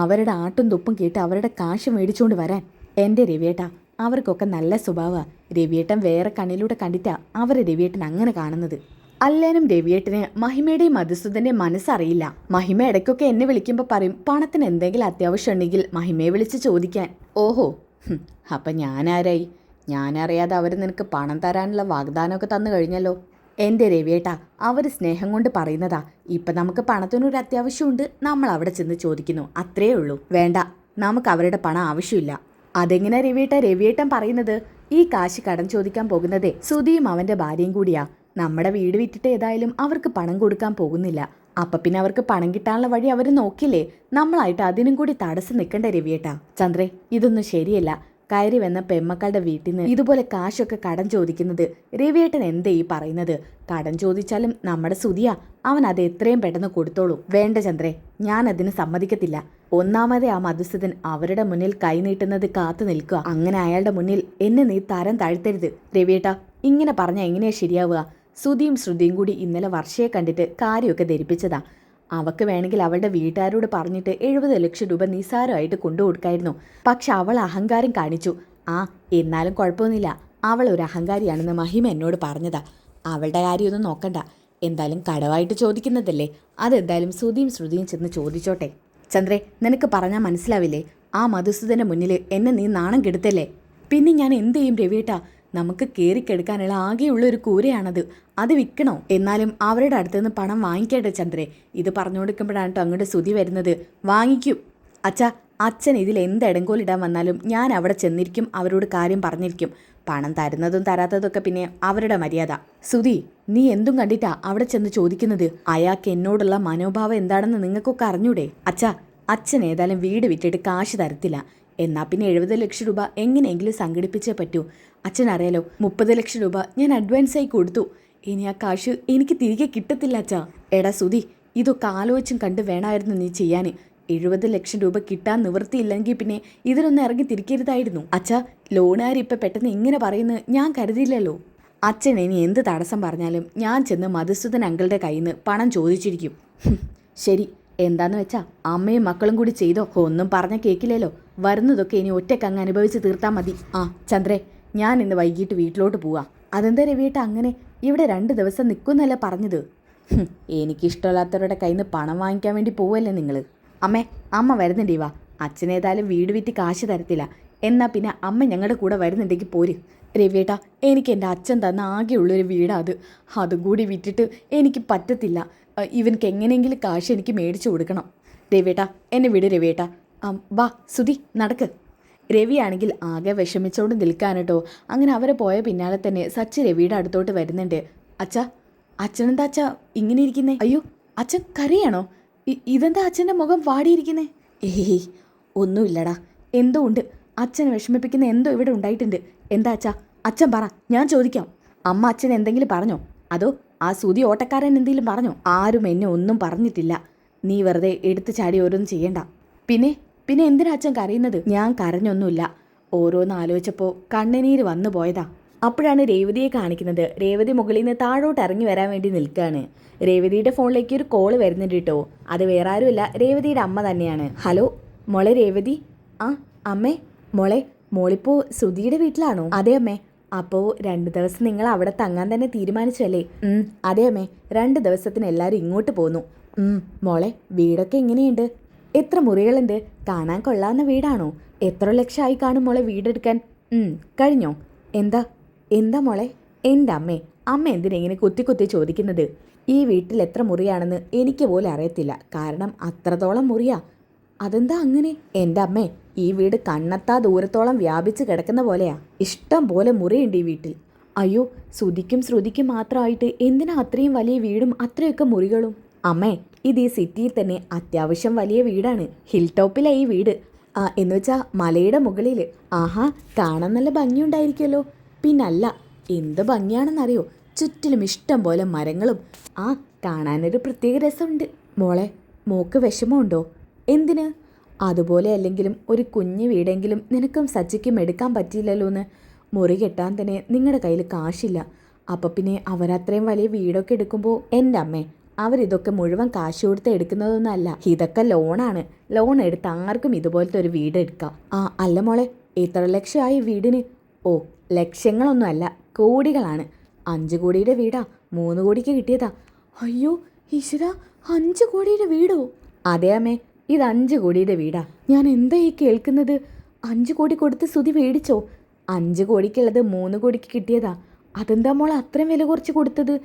അവരുടെ ആട്ടും തുപ്പും കേട്ട് അവരുടെ കാശ് മേടിച്ചുകൊണ്ട് വരാൻ. എൻ്റെ രവിയേട്ട, അവർക്കൊക്കെ നല്ല സ്വഭാവമാണ്. രവിയേട്ടൻ വേറെ കണ്ണിലൂടെ കണ്ടിട്ടാ അവരെ രവിയേട്ടൻ അങ്ങനെ കാണുന്നത്. അല്ലേനും രവിയേട്ടന് മഹിമയുടെയും മധുസൂദന്റെ മനസ്സറിയില്ല. മഹിമ ഇടയ്ക്കൊക്കെ എന്നെ വിളിക്കുമ്പോൾ പറയും പണത്തിന് എന്തെങ്കിലും അത്യാവശ്യം ഉണ്ടെങ്കിൽ മഹിമയെ വിളിച്ച് ചോദിക്കാൻ. ഓഹോ, അപ്പം ഞാനാരായി? ഞാനറിയാതെ അവർ നിനക്ക് പണം തരാനുള്ള വാഗ്ദാനമൊക്കെ തന്നു കഴിഞ്ഞല്ലോ. എൻ്റെ രവിയേട്ടാ, അവർ സ്നേഹം കൊണ്ട് പറയുന്നതാ. ഇപ്പം നമുക്ക് പണത്തിനൊരു അത്യാവശ്യമുണ്ട്, നമ്മൾ അവിടെ ചെന്ന് ചോദിക്കുന്നു, അത്രയേ ഉള്ളൂ. വേണ്ട, നമുക്ക് അവരുടെ പണം ആവശ്യമില്ല. അതെങ്ങനെ രവിയേട്ടൻ പറയുന്നത്? ഈ കാശ് കടം ചോദിക്കാൻ പോകുന്നതേ സുധിയും അവൻ്റെ ഭാര്യയും കൂടിയാ. നമ്മുടെ വീട് വിറ്റിട്ട് ഏതായാലും അവർക്ക് പണം കൊടുക്കാൻ പോകുന്നില്ല. അപ്പം പിന്നെ അവർക്ക് പണം കിട്ടാനുള്ള വഴി അവർ നോക്കില്ലേ? നമ്മളായിട്ട് അതിനും കൂടി തടസ്സം നിൽക്കണ്ടേ രവിയേട്ടാ? ചന്ദ്രേ, ഇതൊന്നും ശരിയല്ല. കയറി വന്ന പെമ്മക്കളുടെ വീട്ടിൽ നിന്ന് ഇതുപോലെ കാശൊക്കെ കടം ചോദിക്കുന്നത് രവിയേട്ടൻ എന്തേ ഈ പറയുന്നത്? കടം ചോദിച്ചാലും നമ്മുടെ സുധിയാ, അവൻ അത് എത്രയും പെട്ടെന്ന് കൊടുത്തോളൂ. വേണ്ട ചന്ദ്രേ, ഞാൻ അതിന് സമ്മതിക്കത്തില്ല. ഒന്നാമതേ ആ മധുസൂദൻ അവരുടെ മുന്നിൽ കൈ നീട്ടുന്നത് കാത്തു നിൽക്കുക. അങ്ങനെ അയാളുടെ മുന്നിൽ എന്നെ നീ തരം താഴ്ത്തരുത്. രവിയേട്ടാ, ഇങ്ങനെ പറഞ്ഞാൽ എങ്ങനെയാ ശരിയാവുക? സുധിയും ശ്രുതിയും കൂടി ഇന്നലെ വർഷയെ കണ്ടിട്ട് കാര്യമൊക്കെ ധരിപ്പിച്ചതാ. അവൾക്ക് വേണമെങ്കിൽ അവളുടെ വീട്ടുകാരോട് പറഞ്ഞിട്ട് 70 ലക്ഷം രൂപ നിസ്സാരമായിട്ട് കൊണ്ടുകൊടുക്കായിരുന്നു. പക്ഷെ അവൾ അഹങ്കാരം കാണിച്ചു. എന്നാലും കുഴപ്പമൊന്നുമില്ല, അവൾ ഒരു അഹങ്കാരിയാണെന്ന് മഹിമ എന്നോട് പറഞ്ഞതാ. അവളുടെ കാര്യമൊന്നും നോക്കണ്ട. എന്തായാലും കടവായിട്ട് ചോദിക്കുന്നതല്ലേ, അതെന്തായാലും സുധിയും ശ്രുതിയും ചെന്ന് ചോദിച്ചോട്ടെ. ചന്ദ്രേ, നിനക്ക് പറഞ്ഞാൽ മനസ്സിലാവില്ലേ? ആ മധുസൂദൻ്റെ മുന്നിൽ എന്നെ നീ നാണം കെടുത്തല്ലേ? പിന്നെ ഞാൻ എന്ത് ചെയ്യും രവിയേട്ടാ? നമുക്ക് കയറിക്കെടുക്കാനുള്ള ആകെയുള്ളൊരു കൂരയാണത്. അത് വിൽക്കണോ? എന്നാലും അവരുടെ അടുത്തുനിന്ന് പണം വാങ്ങിക്കേണ്ടേ ചന്ദ്രേ? ഇത് പറഞ്ഞു കൊടുക്കുമ്പോഴാണ് കേട്ടോ അങ്ങോട്ട് സുധി വരുന്നത്. വാങ്ങിക്കും അച്ഛൻ ഇതിൽ എന്ത് ഇടങ്കോലിടാൻ വന്നാലും ഞാൻ അവിടെ ചെന്നിരിക്കും, അവരോട് കാര്യം പറഞ്ഞിരിക്കും. പണം തരുന്നതും തരാത്തതൊക്കെ പിന്നെ അവരുടെ മര്യാദ. സുധി, നീ എന്തും കണ്ടിട്ടാ അവിടെ ചെന്ന് ചോദിക്കുന്നത്? അയാൾക്ക് എന്നോടുള്ള മനോഭാവം എന്താണെന്ന് നിങ്ങൾക്കൊക്കെ അറിഞ്ഞൂടെ? അച്ഛൻ ഏതായാലും വീട് വിറ്റിട്ട് കാശ് തരത്തില്ല. എന്നാൽ പിന്നെ 70 ലക്ഷം രൂപ എങ്ങനെയെങ്കിലും സംഘടിപ്പിച്ചേ പറ്റൂ. അച്ഛനറിയാലോ, 30 ലക്ഷം രൂപ ഞാൻ അഡ്വാൻസായി കൊടുത്തു. ഇനി ആ കാശ് എനിക്ക് തിരികെ കിട്ടത്തില്ല അച്ഛാ. എടാ സുധി, ഇതൊക്കെ ആലോചിച്ചും കണ്ട് വേണമായിരുന്നു നീ ചെയ്യാൻ. 70 ലക്ഷം രൂപ കിട്ടാൻ നിവൃത്തിയില്ലെങ്കിൽ പിന്നെ ഇതിനൊന്നും ഇറങ്ങി തിരിക്കരുതായിരുന്നു. ലോണുകാരിപ്പോൾ പെട്ടെന്ന് ഇങ്ങനെ പറയുന്നത് ഞാൻ കരുതിയില്ലല്ലോ. അച്ഛൻ ഇനി എന്ത് തടസ്സം പറഞ്ഞാലും ഞാൻ ചെന്ന് മധുസൂദൻ അങ്കിളുടെ കയ്യിൽ നിന്ന് പണം ചോദിച്ചിരിക്കും. ശരി, എന്താന്ന് വെച്ചാ അമ്മയും മക്കളും കൂടി ചെയ്തോ. ഒന്നും പറഞ്ഞ കേക്കില്ലല്ലോ. വരുന്നതൊക്കെ ഇനി ഒറ്റക്കങ്ങ് അനുഭവിച്ച് തീർത്താൽ മതി. ചന്ദ്രേ, ഞാൻ ഇന്ന് വൈകിട്ട് വീട്ടിലോട്ട് പോവാം. അതെന്താ രവിയേട്ടാ അങ്ങനെ? ഇവിടെ 2 ദിവസം നിൽക്കുന്നല്ല പറഞ്ഞത്. എനിക്കിഷ്ടമില്ലാത്തവരുടെ കയ്യിൽ നിന്ന് പണം വാങ്ങിക്കാൻ വേണ്ടി പോവല്ലേ നിങ്ങൾ? അമ്മ വരുന്നുണ്ടീ വാ. അച്ഛനേതായാലും വീട് വിറ്റ് കാശ് തരത്തില്ല. എന്നാൽ പിന്നെ അമ്മ ഞങ്ങളുടെ കൂടെ വരുന്നുണ്ടെങ്കിൽ പോര്. രവിയേട്ടാ, എനിക്ക് എൻ്റെ അച്ഛൻ തന്ന ആകെയുള്ളൊരു വീടാ അത്. അതും കൂടി വിറ്റിട്ട് എനിക്ക് പറ്റത്തില്ല. ഇവനക്ക് എങ്ങനെയെങ്കിലും കാശ് എനിക്ക് മേടിച്ചു കൊടുക്കണം. രവിയേട്ടാ, എന്നെ വിട് രവിയേട്ടാ. വാ സുധി, നടക്ക്. രവിയാണെങ്കിൽ ആകെ വിഷമിച്ചോണ്ട് നിൽക്കാനട്ടോ. അങ്ങനെ അവരെ പോയ പിന്നാലെ തന്നെ സച്ചി രവിയുടെ അടുത്തോട്ട് വരുന്നുണ്ട്. അച്ഛനെന്താ ഇങ്ങനെ ഇരിക്കുന്നേ? അയ്യോ, അച്ഛൻ കരയാണോ? ഇതെന്താ അച്ഛൻ്റെ മുഖം വാടിയിരിക്കുന്നേ? ഏയ്, ഒന്നുമില്ലടാ. എന്തോ ഉണ്ട്. അച്ഛനെ വിഷമിപ്പിക്കുന്ന എന്തോ ഇവിടെ ഉണ്ടായിട്ടുണ്ട്. എന്താ അച്ഛൻ പറ, ഞാൻ ചോദിക്കാം. അമ്മ അച്ഛൻ എന്തെങ്കിലും പറഞ്ഞോ? അതോ ആ സുധി ഓട്ടക്കാരൻ എന്തെങ്കിലും പറഞ്ഞോ? ആരും എന്നെ ഒന്നും പറഞ്ഞിട്ടില്ല. നീ വെറുതെ എടുത്തു ചാടി ഓരോന്നും ചെയ്യണ്ട. പിന്നെ എന്തിനാ അച്ഛൻ കരയുന്നത്? ഞാൻ കരഞ്ഞൊന്നുമില്ല. ഓരോന്ന് ആലോചിച്ചപ്പോൾ കണ്ണുനീര് വന്നു പോയതാ. അപ്പോഴാണ് രേവതിയെ കാണിക്കുന്നത്. രേവതി മുകളിൽ നിന്ന് താഴോട്ട് ഇറങ്ങി വരാൻ വേണ്ടി നിൽക്കുകയാണ്. രേവതിയുടെ ഫോണിലേക്ക് ഒരു കോള് വരുന്നുണ്ട് കേട്ടോ. അത് വേറെ ആരുമില്ല, രേവതിയുടെ അമ്മ തന്നെയാണ്. ഹലോ മോളെ രേവതി. അമ്മേ, മോളിപ്പോൾ സുധിയുടെ വീട്ടിലാണോ? അതെ അമ്മേ. അപ്പോൾ 2 ദിവസം നിങ്ങൾ അവിടെ തങ്ങാൻ തന്നെ തീരുമാനിച്ചല്ലേ? അതെ അമ്മേ, 2 ദിവസത്തിന് എല്ലാവരും ഇങ്ങോട്ട് പോന്നു. മോളെ, വീടൊക്കെ എങ്ങനെയുണ്ട്? എത്ര മുറികളുണ്ട്? കാണാൻ കൊള്ളാവുന്ന വീടാണോ? എത്ര ലക്ഷമായി കാണും മോളെ വീടെടുക്കാൻ? കഴിഞ്ഞോ? എന്താ മോളെ? എൻ്റെ അമ്മ എന്തിനെങ്ങനെ കുത്തി ചോദിക്കുന്നത്? ഈ വീട്ടിൽ എത്ര മുറിയാണെന്ന് എനിക്ക് പോലും അറിയത്തില്ല. കാരണം അത്രത്തോളം മുറിയാ. അതെന്താ അങ്ങനെ? എൻ്റെ അമ്മേ, ഈ വീട് കണ്ണെത്താ ദൂരത്തോളം വ്യാപിച്ച് കിടക്കുന്ന പോലെയാ. ഇഷ്ടം പോലെ മുറിയുണ്ട് ഈ വീട്ടിൽ. അയ്യോ, സുധിക്കും ശ്രുതിക്കും മാത്രമായിട്ട് എന്തിനാ അത്രയും വലിയ വീടും അത്രയൊക്കെ മുറികളും? അമ്മേ, ഇത് ഈ സിറ്റിയിൽ തന്നെ അത്യാവശ്യം വലിയ വീടാണ്. ഹിൽ ടോപ്പിലാണ് ഈ വീട്. എന്ന് വെച്ചാൽ മലയുടെ മുകളിൽ. ആഹാ, കാണാൻ നല്ല ഭംഗിയുണ്ടായിരിക്കുമല്ലോ. പിന്നല്ല, എന്ത് ഭംഗിയാണെന്നറിയോ? ചുറ്റിലും ഇഷ്ടം പോലെ മരങ്ങളും. കാണാനൊരു പ്രത്യേക രസമുണ്ട്. മോക്ക് വിഷമമുണ്ടോ? എന്തിന്? അതുപോലെ അല്ലെങ്കിലും ഒരു കുഞ്ഞു വീടെങ്കിലും നിനക്കും സച്ചിക്കും എടുക്കാൻ പറ്റിയില്ലല്ലോ എന്ന്. മുറി കെട്ടാൻ തന്നെ നിങ്ങളുടെ കയ്യിൽ കാശില്ല. അപ്പം പിന്നെ അവരത്രയും വലിയ വീടൊക്കെ എടുക്കുമ്പോൾ എൻ്റെ അമ്മേ, അവരിതൊക്കെ മുഴുവൻ കാശ് കൊടുത്ത് എടുക്കുന്നതൊന്നുമല്ല, ഇതൊക്കെ ലോണാണ്. ലോൺ എടുത്ത് ആർക്കും ഇതുപോലത്തെ ഒരു വീട് എടുക്കാം. അല്ല മോളെ, എത്ര ലക്ഷമായി വീടിന്? ഓ, ലക്ഷങ്ങളൊന്നുമല്ല, കോടികളാണ്. 5 കോടിയുടെ വീടാ 3 കോടിക്ക് കിട്ടിയതാ. അയ്യോ ഈശ്വര, 5 കോടിയുടെ വീടോ? അതെ അമ്മേ, ഇത് 5 കോടിയുടെ വീടാ. ഞാൻ എന്താ ഈ കേൾക്കുന്നത്? 5 കോടി കൊടുത്ത് സുധി മേടിച്ചോ? 5 കോടിക്കുള്ളത് 3 കോടിക്ക് കിട്ടിയതാ. അതെന്താ മോൾ അത്രയും വില കുറച്ച് കൊടുത്തത്?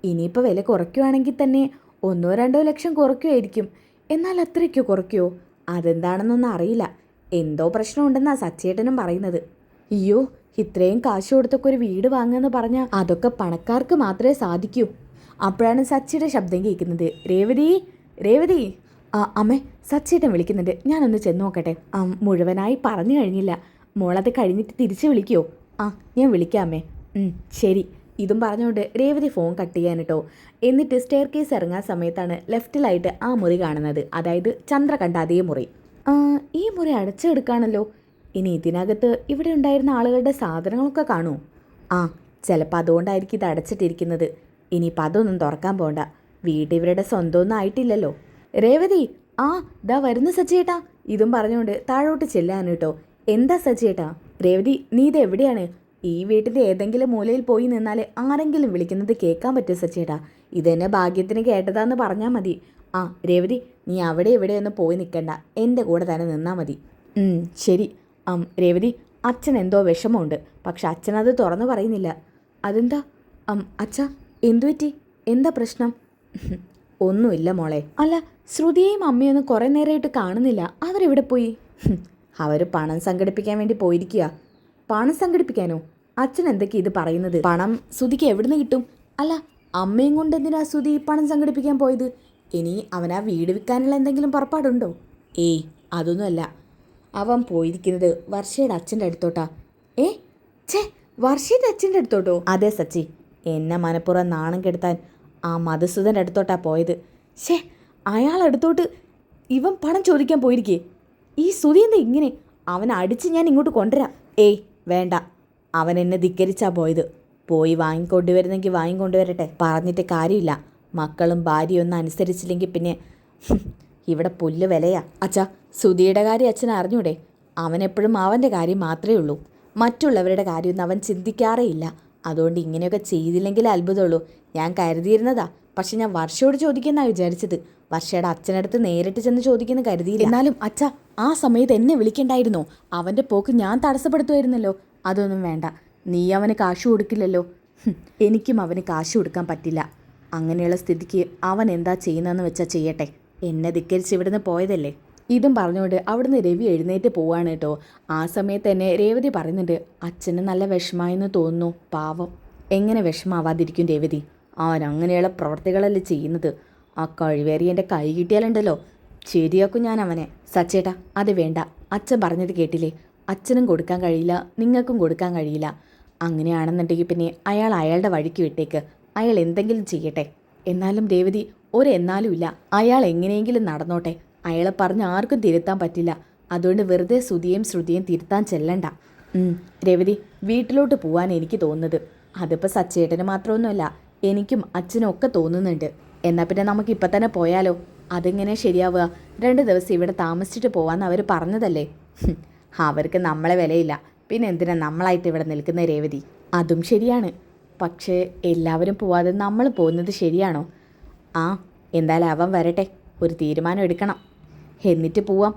ഇനിയിപ്പോൾ വില കുറയ്ക്കുവാണെങ്കിൽ തന്നെ 1-2 ലക്ഷം കുറയ്ക്കുമായിരിക്കും. എന്നാൽ അത്രയ്ക്കോ കുറയ്ക്കുമോ? അതെന്താണെന്നൊന്നും അറിയില്ല. എന്തോ പ്രശ്നമുണ്ടെന്നാണ് സച്ചേട്ടനും പറയുന്നത്. അയ്യോ, ഇത്രയും കാശ് കൊടുത്തൊക്കെ ഒരു വീട് വാങ്ങുമെന്ന് പറഞ്ഞാൽ അതൊക്കെ പണക്കാർക്ക് മാത്രമേ സാധിക്കൂ. അപ്പോഴാണ് സച്ചിയുടെ ശബ്ദം കേൾക്കുന്നത്. രേവതി, രേവതി. അമ്മേ, സച്ചേട്ടൻ വിളിക്കുന്നുണ്ട്, ഞാനൊന്ന് ചെന്ന് നോക്കട്ടെ. മുഴുവനായി പറഞ്ഞു കഴിഞ്ഞില്ല. മോളത് കഴിഞ്ഞിട്ട് തിരിച്ച് വിളിക്കുമോ? ഞാൻ വിളിക്കാം അമ്മേ. ശരി. ഇതും പറഞ്ഞുകൊണ്ട് രേവതി ഫോൺ കട്ട് ചെയ്യാൻ കേട്ടോ. എന്നിട്ട് സ്റ്റെയർ കേസ് ഇറങ്ങാൻ സമയത്താണ് ലെഫ്റ്റിലായിട്ട് ആ മുറി കാണുന്നത്. അതായത് ചന്ദ്ര കണ്ട അതേ മുറി. ഈ മുറി അടച്ചെടുക്കാണല്ലോ. ഇനി ഇതിനകത്ത് ഇവിടെ ഉണ്ടായിരുന്ന ആളുകളുടെ സാധനങ്ങളൊക്കെ കാണുമോ? ചിലപ്പോൾ അതുകൊണ്ടായിരിക്കും ഇത് അടച്ചിട്ടിരിക്കുന്നത്. ഇനിയിപ്പോൾ അതൊന്നും തുറക്കാൻ പോകണ്ട. വീട് ഇവരുടെ സ്വന്തമൊന്നും ആയിട്ടില്ലല്ലോ. രേവതി, ദാ വരുന്നു സച്ചേട്ടാ. ഇതും പറഞ്ഞുകൊണ്ട് താഴോട്ട് ചെല്ലാൻ കേട്ടോ. എന്താ സച്ചേട്ടാ? രേവതി, നീ ഇത് എവിടെയാണ്? ഈ വീട്ടിൻ്റെ ഏതെങ്കിലും മൂലയിൽ പോയി നിന്നാൽ ആരെങ്കിലും വിളിക്കുന്നത് കേൾക്കാൻ പറ്റും സച്ചേട്ടാ. ഇതെന്നെ ഭാഗ്യത്തിന് കേട്ടതാന്ന് പറഞ്ഞാൽ മതി. രേവതി, നീ അവിടെ എവിടെയൊന്നും പോയി നിൽക്കണ്ട, എൻ്റെ കൂടെ തന്നെ നിന്നാൽ മതി. ശരി. രേവതി, അച്ഛൻ എന്തോ വിഷമമുണ്ട്. പക്ഷെ അച്ഛനത് തുറന്നു പറയുന്നില്ല. അതെന്താ? അച്ഛ, എന്തു പറ്റി? എന്താ പ്രശ്നം? ഒന്നുമില്ല മോളെ. അല്ല, ശ്രുതിയെയും അമ്മയൊന്നും കുറേ നേരമായിട്ട് കാണുന്നില്ല. അവരെവിടെ പോയി? അവർ പണം സംഘടിപ്പിക്കാൻ വേണ്ടി പോയിരിക്കുക. പണം സംഘടിപ്പിക്കാനോ? അച്ഛൻ എന്തൊക്കെയാ ഇത് പറയുന്നത്? പണം ശ്രുതിക്ക് എവിടുന്ന് കിട്ടും? അല്ല, അമ്മയും കൊണ്ട് എന്തിനാ ശ്രുതി പണം സംഘടിപ്പിക്കാൻ പോയത്? ഇനി അവനാ വീട് വിൽക്കാനുള്ള എന്തെങ്കിലും പുറപ്പാടുണ്ടോ? അതൊന്നുമല്ല. അവൻ പോയിരിക്കുന്നത് വർഷയുടെ അച്ഛൻ്റെ അടുത്തോട്ടാ. വർഷയുടെ അച്ഛൻ്റെ അടുത്തോട്ടോ? അതെ സച്ചി, എന്നെ മനപ്പുറം നാണം കെടുത്താൻ ആ മധുസൂദൻ്റെ അടുത്തോട്ടാ പോയത്. അയാളടുത്തോട്ട് ഇവൻ പണം ചോദിക്കാൻ പോയിരിക്കേ. ഈ ശ്രുതി എന്താ ഇങ്ങനെ? അവൻ അടിച്ച് ഞാൻ ഇങ്ങോട്ട് കൊണ്ടുവരാം. വേണ്ട, അവൻ എന്നെ ധിക്കരിച്ചാ പോയത്. പോയി വാങ്ങിക്കൊണ്ടുവരുന്നെങ്കിൽ വാങ്ങിക്കൊണ്ടുവരട്ടെ, പറഞ്ഞിട്ട് കാര്യമില്ല. മക്കളും ഭാര്യയും ഒന്നും അനുസരിച്ചില്ലെങ്കിൽ പിന്നെ ഇവിടെ പുല്ല് വിലയാ. അച്ഛാ, ശ്രുതിയുടെ കാര്യം അച്ഛൻ അറിഞ്ഞൂടെ? അവനെപ്പോഴും അവൻ്റെ കാര്യം മാത്രമേ ഉള്ളൂ. മറ്റുള്ളവരുടെ കാര്യമൊന്നും അവൻ ചിന്തിക്കാറേ ഇല്ല. അതുകൊണ്ട് ഇങ്ങനെയൊക്കെ ചെയ്തില്ലെങ്കിൽ അത്ഭുതമുള്ളൂ. ഞാൻ കരുതിയിരുന്നതാ, പക്ഷെ ഞാൻ വർഷയോട് ചോദിക്കുന്നാണ് വിചാരിച്ചത്. വർഷയുടെ അച്ഛനടുത്ത് നേരിട്ട് ചെന്ന് ചോദിക്കുന്ന കരുതിയില്ല. എന്നാലും അച്ഛ, ആ സമയത്ത് എന്നെ വിളിക്കണ്ടായിരുന്നോ? അവൻ്റെ പോക്ക് ഞാൻ തടസ്സപ്പെടുത്തുമായിരുന്നല്ലോ. അതൊന്നും വേണ്ട. നീ അവന് കാശ് കൊടുക്കില്ലല്ലോ. എനിക്കും അവന് കാശ് കൊടുക്കാൻ പറ്റില്ല. അങ്ങനെയുള്ള സ്ഥിതിക്ക് അവൻ എന്താ ചെയ്യുന്നതെന്ന് വെച്ചാൽ ചെയ്യട്ടെ. എന്നെ ധിക്കരിച്ച് ഇവിടുന്ന് പോയതല്ലേ. ഇതും പറഞ്ഞുകൊണ്ട് അവിടുന്ന് രവി എഴുന്നേറ്റ് പോവാണ് കേട്ടോ. ആ സമയത്ത് തന്നെ രേവതി പറയുന്നുണ്ട്, അച്ഛന് നല്ല വിഷമമായെന്ന് തോന്നുന്നു. പാവം. എങ്ങനെ വിഷമാവാതിരിക്കും രേവതി? അവൻ അങ്ങനെയുള്ള പ്രവർത്തികളല്ലേ ചെയ്യുന്നത്. ആ കഴിവേറി എൻ്റെ കൈ കിട്ടിയാലുണ്ടല്ലോ, ശരിയാക്കും ഞാൻ അവനെ. സച്ചേട്ടാ, അത് വേണ്ട. അച്ഛൻ പറഞ്ഞത് കേട്ടില്ലേ? അച്ഛനും കൊടുക്കാൻ കഴിയില്ല, നിങ്ങൾക്കും കൊടുക്കാൻ കഴിയില്ല. അങ്ങനെയാണെന്നുണ്ടെങ്കിൽ പിന്നെ അയാൾ അയാളുടെ വഴിക്ക് വിട്ടേക്ക്. അയാൾ എന്തെങ്കിലും ചെയ്യട്ടെ. എന്നാലും രേവതി, എന്നാലും ഇല്ല. അയാൾ എങ്ങനെയെങ്കിലും നടന്നോട്ടെ. അയാളെ പറഞ്ഞ് ആർക്കും തിരുത്താൻ പറ്റില്ല. അതുകൊണ്ട് വെറുതെ ശ്രുതിയും തിരുത്താൻ ചെല്ലണ്ട. രേവതി, വീട്ടിലോട്ട് പോവാൻ എനിക്ക് തോന്നുന്നത്. അതിപ്പോൾ സച്ചേട്ടന് മാത്രമൊന്നുമല്ല, എനിക്കും അച്ഛനും ഒക്കെ തോന്നുന്നുണ്ട്. എന്നാൽ പിന്നെ നമുക്ക് ഇപ്പം തന്നെ പോയാലോ? അതെങ്ങനെ ശരിയാവുക? 2 ദിവസം ഇവിടെ താമസിച്ചിട്ട് പോവാന്ന് അവർ പറഞ്ഞതല്ലേ. അവർക്ക് നമ്മളെ വിലയില്ല, പിന്നെ എന്തിനാ നമ്മളായിട്ട് ഇവിടെ നിൽക്കുന്ന രേവതി? അതും ശരിയാണ്. പക്ഷേ എല്ലാവരും പോവാതെ നമ്മൾ പോകുന്നത് ശരിയാണോ? എന്തായാലും അവൻ വരട്ടെ, ഒരു തീരുമാനം എടുക്കണം, എന്നിട്ട് പോവാം.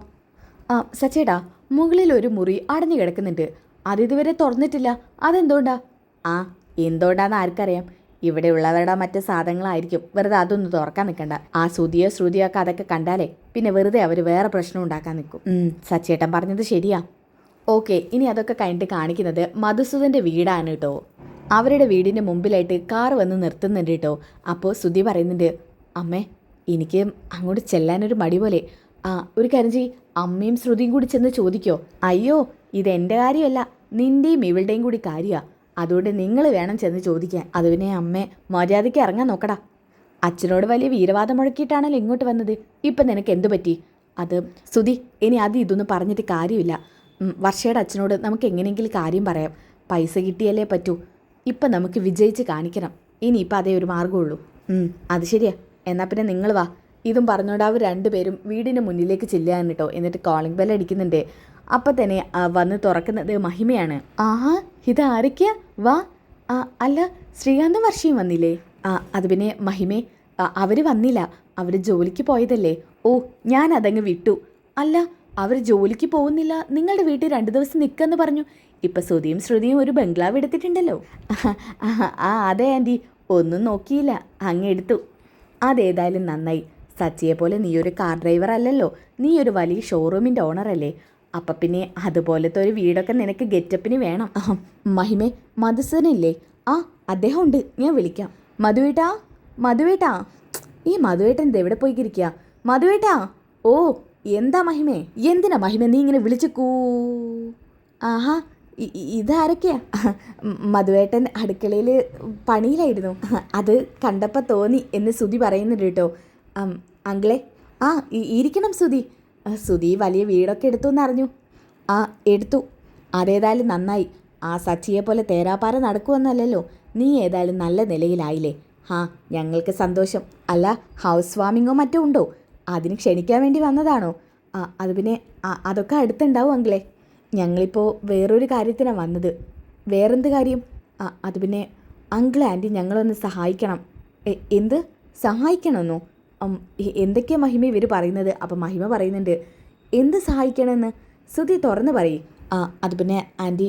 സച്ചേട്ടാ, മുകളിൽ ഒരു മുറി അടഞ്ഞു കിടക്കുന്നുണ്ട്. അതിതുവരെ തുറന്നിട്ടില്ല. അതെന്തുകൊണ്ടാ? എന്തുകൊണ്ടാന്ന് ആർക്കറിയാം. ഇവിടെ ഉള്ളവരുടെ മറ്റ് സാധനങ്ങളായിരിക്കും. വെറുതെ അതൊന്നും തുറക്കാൻ നിൽക്കണ്ട. ആ ശ്രുതിയോ ഒക്കെ അതൊക്കെ കണ്ടാലേ പിന്നെ വെറുതെ അവർ വേറെ പ്രശ്നം ഉണ്ടാക്കാൻ നിൽക്കും. സച്ചേട്ടൻ പറഞ്ഞത് ശരിയാ. ഓക്കെ, ഇനി അതൊക്കെ കഴിഞ്ഞിട്ട് കാണിക്കുന്നത് മധുസൂദൻ്റെ വീടാണ് കേട്ടോ. അവരുടെ വീടിൻ്റെ മുമ്പിലായിട്ട് കാർ വന്ന് നിർത്തുന്നുണ്ട് കേട്ടോ. അപ്പോൾ ശ്രുതി പറയുന്നുണ്ട്, അമ്മേ, എനിക്ക് അങ്ങോട്ട് ചെല്ലാനൊരു മടി പോലെ. ഒരു കാര്യം ചെയ്യ്, അമ്മയും ശ്രുതിയും കൂടി ചെന്ന് ചോദിക്കോ. അയ്യോ, ഇതെൻ്റെ കാര്യമല്ല, നിൻ്റെയും ഇവളുടെയും കൂടി കാര്യമാണ്. അതുകൊണ്ട് നിങ്ങൾ വേണം ചെന്ന് ചോദിക്കാൻ. അത് പിന്നെ അമ്മേ, മര്യാദയ്ക്ക് ഇറങ്ങാൻ നോക്കടാ. അച്ഛനോട് വലിയ വീരവാദം മുഴക്കിയിട്ടാണല്ലോ ഇങ്ങോട്ട് വന്നത്. ഇപ്പം നിനക്ക് എന്തു പറ്റി? അത് ശ്രുതി, ഇനി ഇതൊന്നും പറഞ്ഞിട്ട് കാര്യമില്ല. വർഷയുടെ അച്ഛനോട് നമുക്ക് എങ്ങനെയെങ്കിലും കാര്യം പറയാം. പൈസ കിട്ടിയല്ലേ പറ്റൂ. ഇപ്പം നമുക്ക് വിജയിച്ച് കാണിക്കണം. ഇനിയിപ്പോൾ അതേ ഒരു മാർഗ്ഗമുള്ളൂ. അത് ശരിയാ. എന്നാൽ പിന്നെ നിങ്ങൾ വാ. ഇതും പറഞ്ഞുകൊണ്ട് അവർ രണ്ടുപേരും വീടിൻ്റെ മുന്നിലേക്ക് ചെല്ലുകയാണ് കേട്ടോ. എന്നിട്ട് കോളിംഗ് ബെൽ അടിക്കുന്നുണ്ട്. അപ്പം തന്നെ വന്ന് തുറക്കുന്നത് മഹിമയാണ്. ആഹാ, ഇത് ആരൊക്കെയാ? വാ. അല്ല, ശ്രീകാന്തും വർഷയും വന്നില്ലേ? അത് പിന്നെ മഹിമേ, അവർ വന്നില്ല. അവർ ജോലിക്ക് പോയതല്ലേ. ഓ, ഞാൻ അതങ്ങ് വിട്ടു. അല്ല, അവർ ജോലിക്ക് പോകുന്നില്ല, നിങ്ങളുടെ വീട്ടിൽ 2 ദിവസം നിൽക്കുമെന്ന് പറഞ്ഞു. ഇപ്പം ശ്രുതിയും ശ്രുതിയും ഒരു ബംഗ്ലാവ് എടുത്തിട്ടുണ്ടല്ലോ. അതെ ആൻറ്റി, ഒന്നും നോക്കിയില്ല, അങ്ങ് എടുത്തു. അതേതായാലും നന്നായി. സച്ചിയെ പോലെ നീ ഒരു കാർ ഡ്രൈവർ അല്ലല്ലോ, നീ ഒരു വലിയ ഷോറൂമിൻ്റെ ഓണറല്ലേ. അപ്പം പിന്നെ അതുപോലത്തെ ഒരു വീടൊക്കെ നിനക്ക് ഗെറ്റപ്പിന് വേണം. മഹിമേ, മധുസൂദനില്ലേ? അദ്ദേഹം ഉണ്ട്, ഞാൻ വിളിക്കാം. മധുവേട്ടാ, മധുവേട്ടാ. ഈ മധുവേട്ടൻ എവിടെ പോയിക്കിരിക്കുക? മധുവേട്ടാ. ഓ, എന്താ മഹിമേ? എന്തിനാ മഹിമേ നീ ഇങ്ങനെ വിളിച്ച് ആഹാ, ഇതാരൊക്കെയാ? മധുവേട്ടൻ അടുക്കളയിൽ പണിയിലായിരുന്നു, അത് കണ്ടപ്പോൾ തോന്നി എന്ന് സുധി പറയുന്നുണ്ട് കേട്ടോ. അങ്കിളെ, ഇരിക്കണം സുധി. സുധി വലിയ വീടൊക്കെ എടുത്തു എന്നറിഞ്ഞു. എടുത്തു. അതേതായാലും നന്നായി. സച്ചിയെ പോലെ തേരാപ്പാര നടക്കുമെന്നല്ലല്ലോ. നീ ഏതായാലും നല്ല നിലയിലായില്ലേ? ഞങ്ങൾക്ക് സന്തോഷം. അല്ല, ഹൗസ് വാമിങ്ങോ മറ്റോ ഉണ്ടോ? അതിന് ക്ഷണിക്കാൻ വേണ്ടി വന്നതാണോ? അത് പിന്നെ അതൊക്കെ അടുത്തുണ്ടാവും അങ്കിളെ. ഞങ്ങളിപ്പോൾ വേറൊരു കാര്യത്തിനാണ് വന്നത്. വേറെന്ത് കാര്യം? അത് പിന്നെ അങ്കിൾ ആൻറ്റി ഞങ്ങളൊന്ന് സഹായിക്കണം. എന്ത് സഹായിക്കണമെന്നോ? എന്തൊക്കെയാണ് മഹിമ ഇവർ പറയുന്നത്? അപ്പം മഹിമ പറയുന്നുണ്ട്, എന്ത് സഹായിക്കണമെന്ന്? ശ്രുതി തുറന്ന് പറയും. അത് പിന്നെ ആൻറ്റി,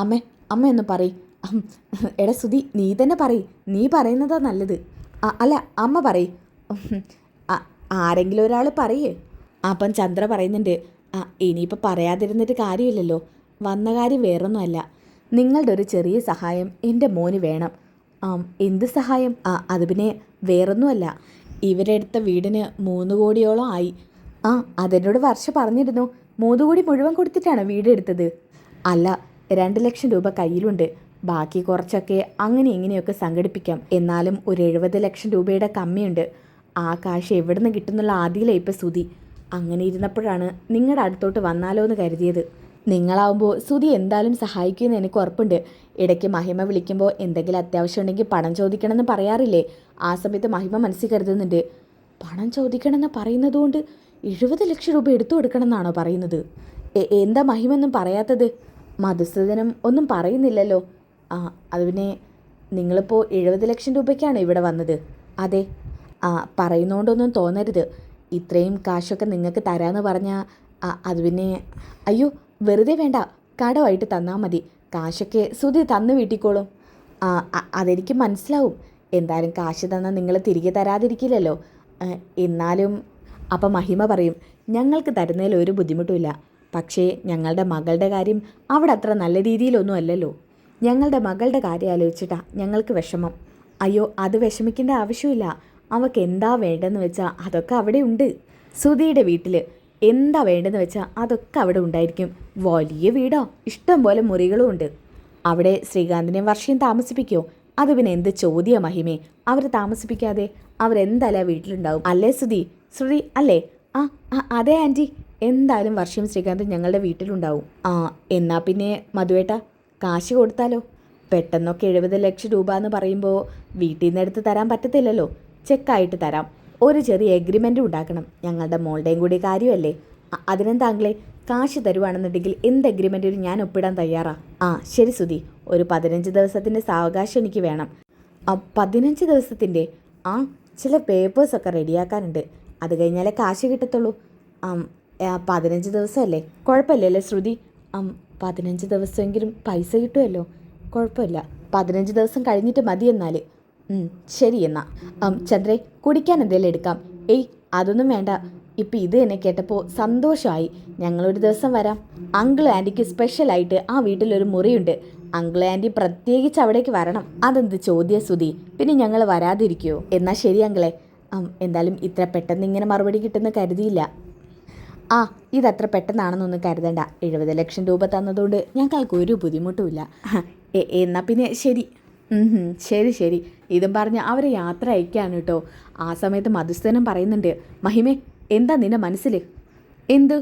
അമ്മ ഒന്ന് പറയും. എടാ ശ്രുതി, നീ തന്നെ പറയും. നീ പറയുന്നതാ നല്ലത്. അല്ല, അമ്മ പറയും. ആരെങ്കിലും ഒരാൾ പറയേ. അപ്പം ചന്ദ്ര പറയുന്നുണ്ട്, ഇനിയിപ്പോൾ പറയാതിരുന്നിട്ട് കാര്യമില്ലല്ലോ. വന്ന കാര്യം വേറൊന്നുമല്ല. നിങ്ങളുടെ ഒരു ചെറിയ സഹായം എൻ്റെ മോന് വേണം. എന്ത് സഹായം? അത് പിന്നെ വേറൊന്നുമല്ല. ഇവരെടുത്ത വീടിന് 3 കോടിയോളം ആയി. അതെന്നോട് വർഷ പറഞ്ഞിരുന്നു. 3 കോടി മുഴുവൻ കൊടുത്തിട്ടാണ് വീടെടുത്തത്. അല്ല, 2 ലക്ഷം രൂപ കയ്യിലുണ്ട്. ബാക്കി കുറച്ചൊക്കെ അങ്ങനെ ഇങ്ങനെയൊക്കെ സംഘടിപ്പിക്കാം. എന്നാലും ഒരു 70 ലക്ഷം രൂപയുടെ കമ്മിയുണ്ട്. ആ കാശ് എവിടെ നിന്ന് കിട്ടുന്നുള്ള ആദ്യയിലെ ഇപ്പം ശ്രുതി. അങ്ങനെ ഇരുന്നപ്പോഴാണ് നിങ്ങളുടെ അടുത്തോട്ട് വന്നാലോ എന്ന് കരുതിയത്. നിങ്ങളാവുമ്പോൾ ശ്രുതി എന്തായാലും സഹായിക്കുമെന്ന് എനിക്ക് ഉറപ്പുണ്ട്. ഇടയ്ക്ക് മഹിമ വിളിക്കുമ്പോൾ എന്തെങ്കിലും അത്യാവശ്യം ഉണ്ടെങ്കിൽ പണം ചോദിക്കണമെന്ന് പറയാറില്ലേ? ആ സമയത്ത് മഹിമ മനസ്സിൽ കരുതുന്നുണ്ട്, പണം ചോദിക്കണമെന്ന് പറയുന്നതുകൊണ്ട് 70 ലക്ഷം രൂപ എടുത്തു കൊടുക്കണമെന്നാണോ പറയുന്നത്? എന്താ മഹിമ ഒന്നും പറയാത്തത്? മധുസൂദനം ഒന്നും പറയുന്നില്ലല്ലോ. അത് പിന്നെ നിങ്ങളിപ്പോൾ 70 ലക്ഷം രൂപയ്ക്കാണ് ഇവിടെ വന്നത്? അതെ. പറയുന്നതുകൊണ്ടൊന്നും തോന്നരുത്. ഇത്രയും കാശൊക്കെ നിങ്ങൾക്ക് തരാമെന്ന് പറഞ്ഞാൽ അത് പിന്നെ അയ്യോ, വെറുതെ വേണ്ട, കടമായിട്ട് തന്നാൽ മതി. കാശൊക്കെ ശ്രുതി തന്നു വീട്ടിക്കോളും. അതെനിക്ക് മനസ്സിലാവും. എന്തായാലും കാശ് തന്നാൽ നിങ്ങൾ തിരികെ തരാതിരിക്കില്ലല്ലോ. എന്നാലും അപ്പം മഹിമ പറയും, ഞങ്ങൾക്ക് തരുന്നതിൽ ഒരു ബുദ്ധിമുട്ടുമില്ല. പക്ഷേ ഞങ്ങളുടെ മകളുടെ കാര്യം അവിടെ അത്ര നല്ല രീതിയിലൊന്നും അല്ലല്ലോ. ഞങ്ങളുടെ മകളുടെ കാര്യം ആലോചിച്ചിട്ടാണ് ഞങ്ങൾക്ക് വിഷമം. അയ്യോ, അത് വിഷമിക്കേണ്ട ആവശ്യമില്ല. അവൾക്ക് എന്താ വേണ്ടതെന്ന് വെച്ചാൽ അതൊക്കെ അവിടെ ഉണ്ട്. ശ്രുതിയുടെ വീട്ടിൽ എന്താ വേണ്ടതെന്ന് വെച്ചാൽ അതൊക്കെ അവിടെ ഉണ്ടായിരിക്കും. വലിയ വീടോ, ഇഷ്ടം പോലെ മുറികളും ഉണ്ട്. അവിടെ ശ്രീകാന്തിനെ വർഷയും താമസിപ്പിക്കുമോ? അത് പിന്നെ എന്ത് ചോദ്യ മഹിമേ? അവർ താമസിപ്പിക്കാതെ അവരെന്തായാലും വീട്ടിലുണ്ടാവും അല്ലേ ശ്രുതി? ശ്രുതി അല്ലേ? അതെ ആൻറ്റി, എന്തായാലും വർഷയും ശ്രീകാന്തും ഞങ്ങളുടെ വീട്ടിലുണ്ടാവും. എന്നാൽ പിന്നെ മധുവേട്ട, കാശ് കൊടുത്താലോ? പെട്ടെന്നൊക്കെ 70 ലക്ഷം രൂപ എന്ന് പറയുമ്പോൾ വീട്ടിൽ നിന്ന് എടുത്ത് തരാൻ പറ്റത്തില്ലല്ലോ. ചെക്കായിട്ട് തരാം. ഒരു ചെറിയ എഗ്രിമെൻറ്റും ഉണ്ടാക്കണം. ഞങ്ങളുടെ മോളുടെയും കൂടി കാര്യമല്ലേ. അതിനെന്താങ്കിളെ, കാശ് തരുവാണെന്നുണ്ടെങ്കിൽ എന്ത് എഗ്രിമെൻറ്റിനും ഞാൻ ഒപ്പിടാൻ തയ്യാറാ. ശരി ശ്രുതി, ഒരു 15 ദിവസത്തിൻ്റെ സാവകാശം എനിക്ക് വേണം. 15 ദിവസത്തിൻ്റെ? ചില പേപ്പേഴ്സൊക്കെ റെഡിയാക്കാനുണ്ട്. അത് കഴിഞ്ഞാലേ കാശ് കിട്ടത്തുള്ളൂ. 15 ദിവസമല്ലേ? കുഴപ്പമില്ലല്ലേ ശ്രുതി? 15 ദിവസമെങ്കിലും പൈസ കിട്ടുമല്ലോ. കുഴപ്പമില്ല, 15 ദിവസം കഴിഞ്ഞിട്ട് മതി എന്നാൽ. ശരി എന്നാ. ചന്ദ്രേ, കുടിക്കാൻ എന്തെങ്കിലും എടുക്കാം? അതൊന്നും വേണ്ട. ഇപ്പം ഇത് എന്നെ കേട്ടപ്പോൾ സന്തോഷമായി. ഞങ്ങളൊരു ദിവസം വരാം. അങ്കിൾ ആൻറ്റിക്ക് സ്പെഷ്യലായിട്ട് ആ വീട്ടിലൊരു മുറിയുണ്ട്. അങ്കിൾ ആൻറ്റി പ്രത്യേകിച്ച് അവിടേക്ക് വരണം. അതെന്ത് ചോദ്യ ശ്രുതി? പിന്നെ ഞങ്ങൾ വരാതിരിക്കുമോ? എന്നാൽ ശരി അങ്കിളെ. എന്തായാലും ഇത്ര പെട്ടെന്ന് ഇങ്ങനെ മറുപടി കിട്ടുമെന്ന് കരുതിയില്ല. ഇതത്ര പെട്ടെന്നാണെന്നൊന്നും കരുതണ്ട. 70 ലക്ഷം രൂപ തന്നതുകൊണ്ട് ഞങ്ങൾക്ക് ഒരു ബുദ്ധിമുട്ടുമില്ല. എന്നാൽ പിന്നെ ശരി. ശരി ശരി. ഇതും പറഞ്ഞ് അവരെ യാത്ര അയക്കുകയാണ് കേട്ടോ. ആ സമയത്ത് മധുസൂദനം പറയുന്നുണ്ട്, മഹിമേ, എന്താ നിന്റെ മനസ്സിൽ? എന്ത്?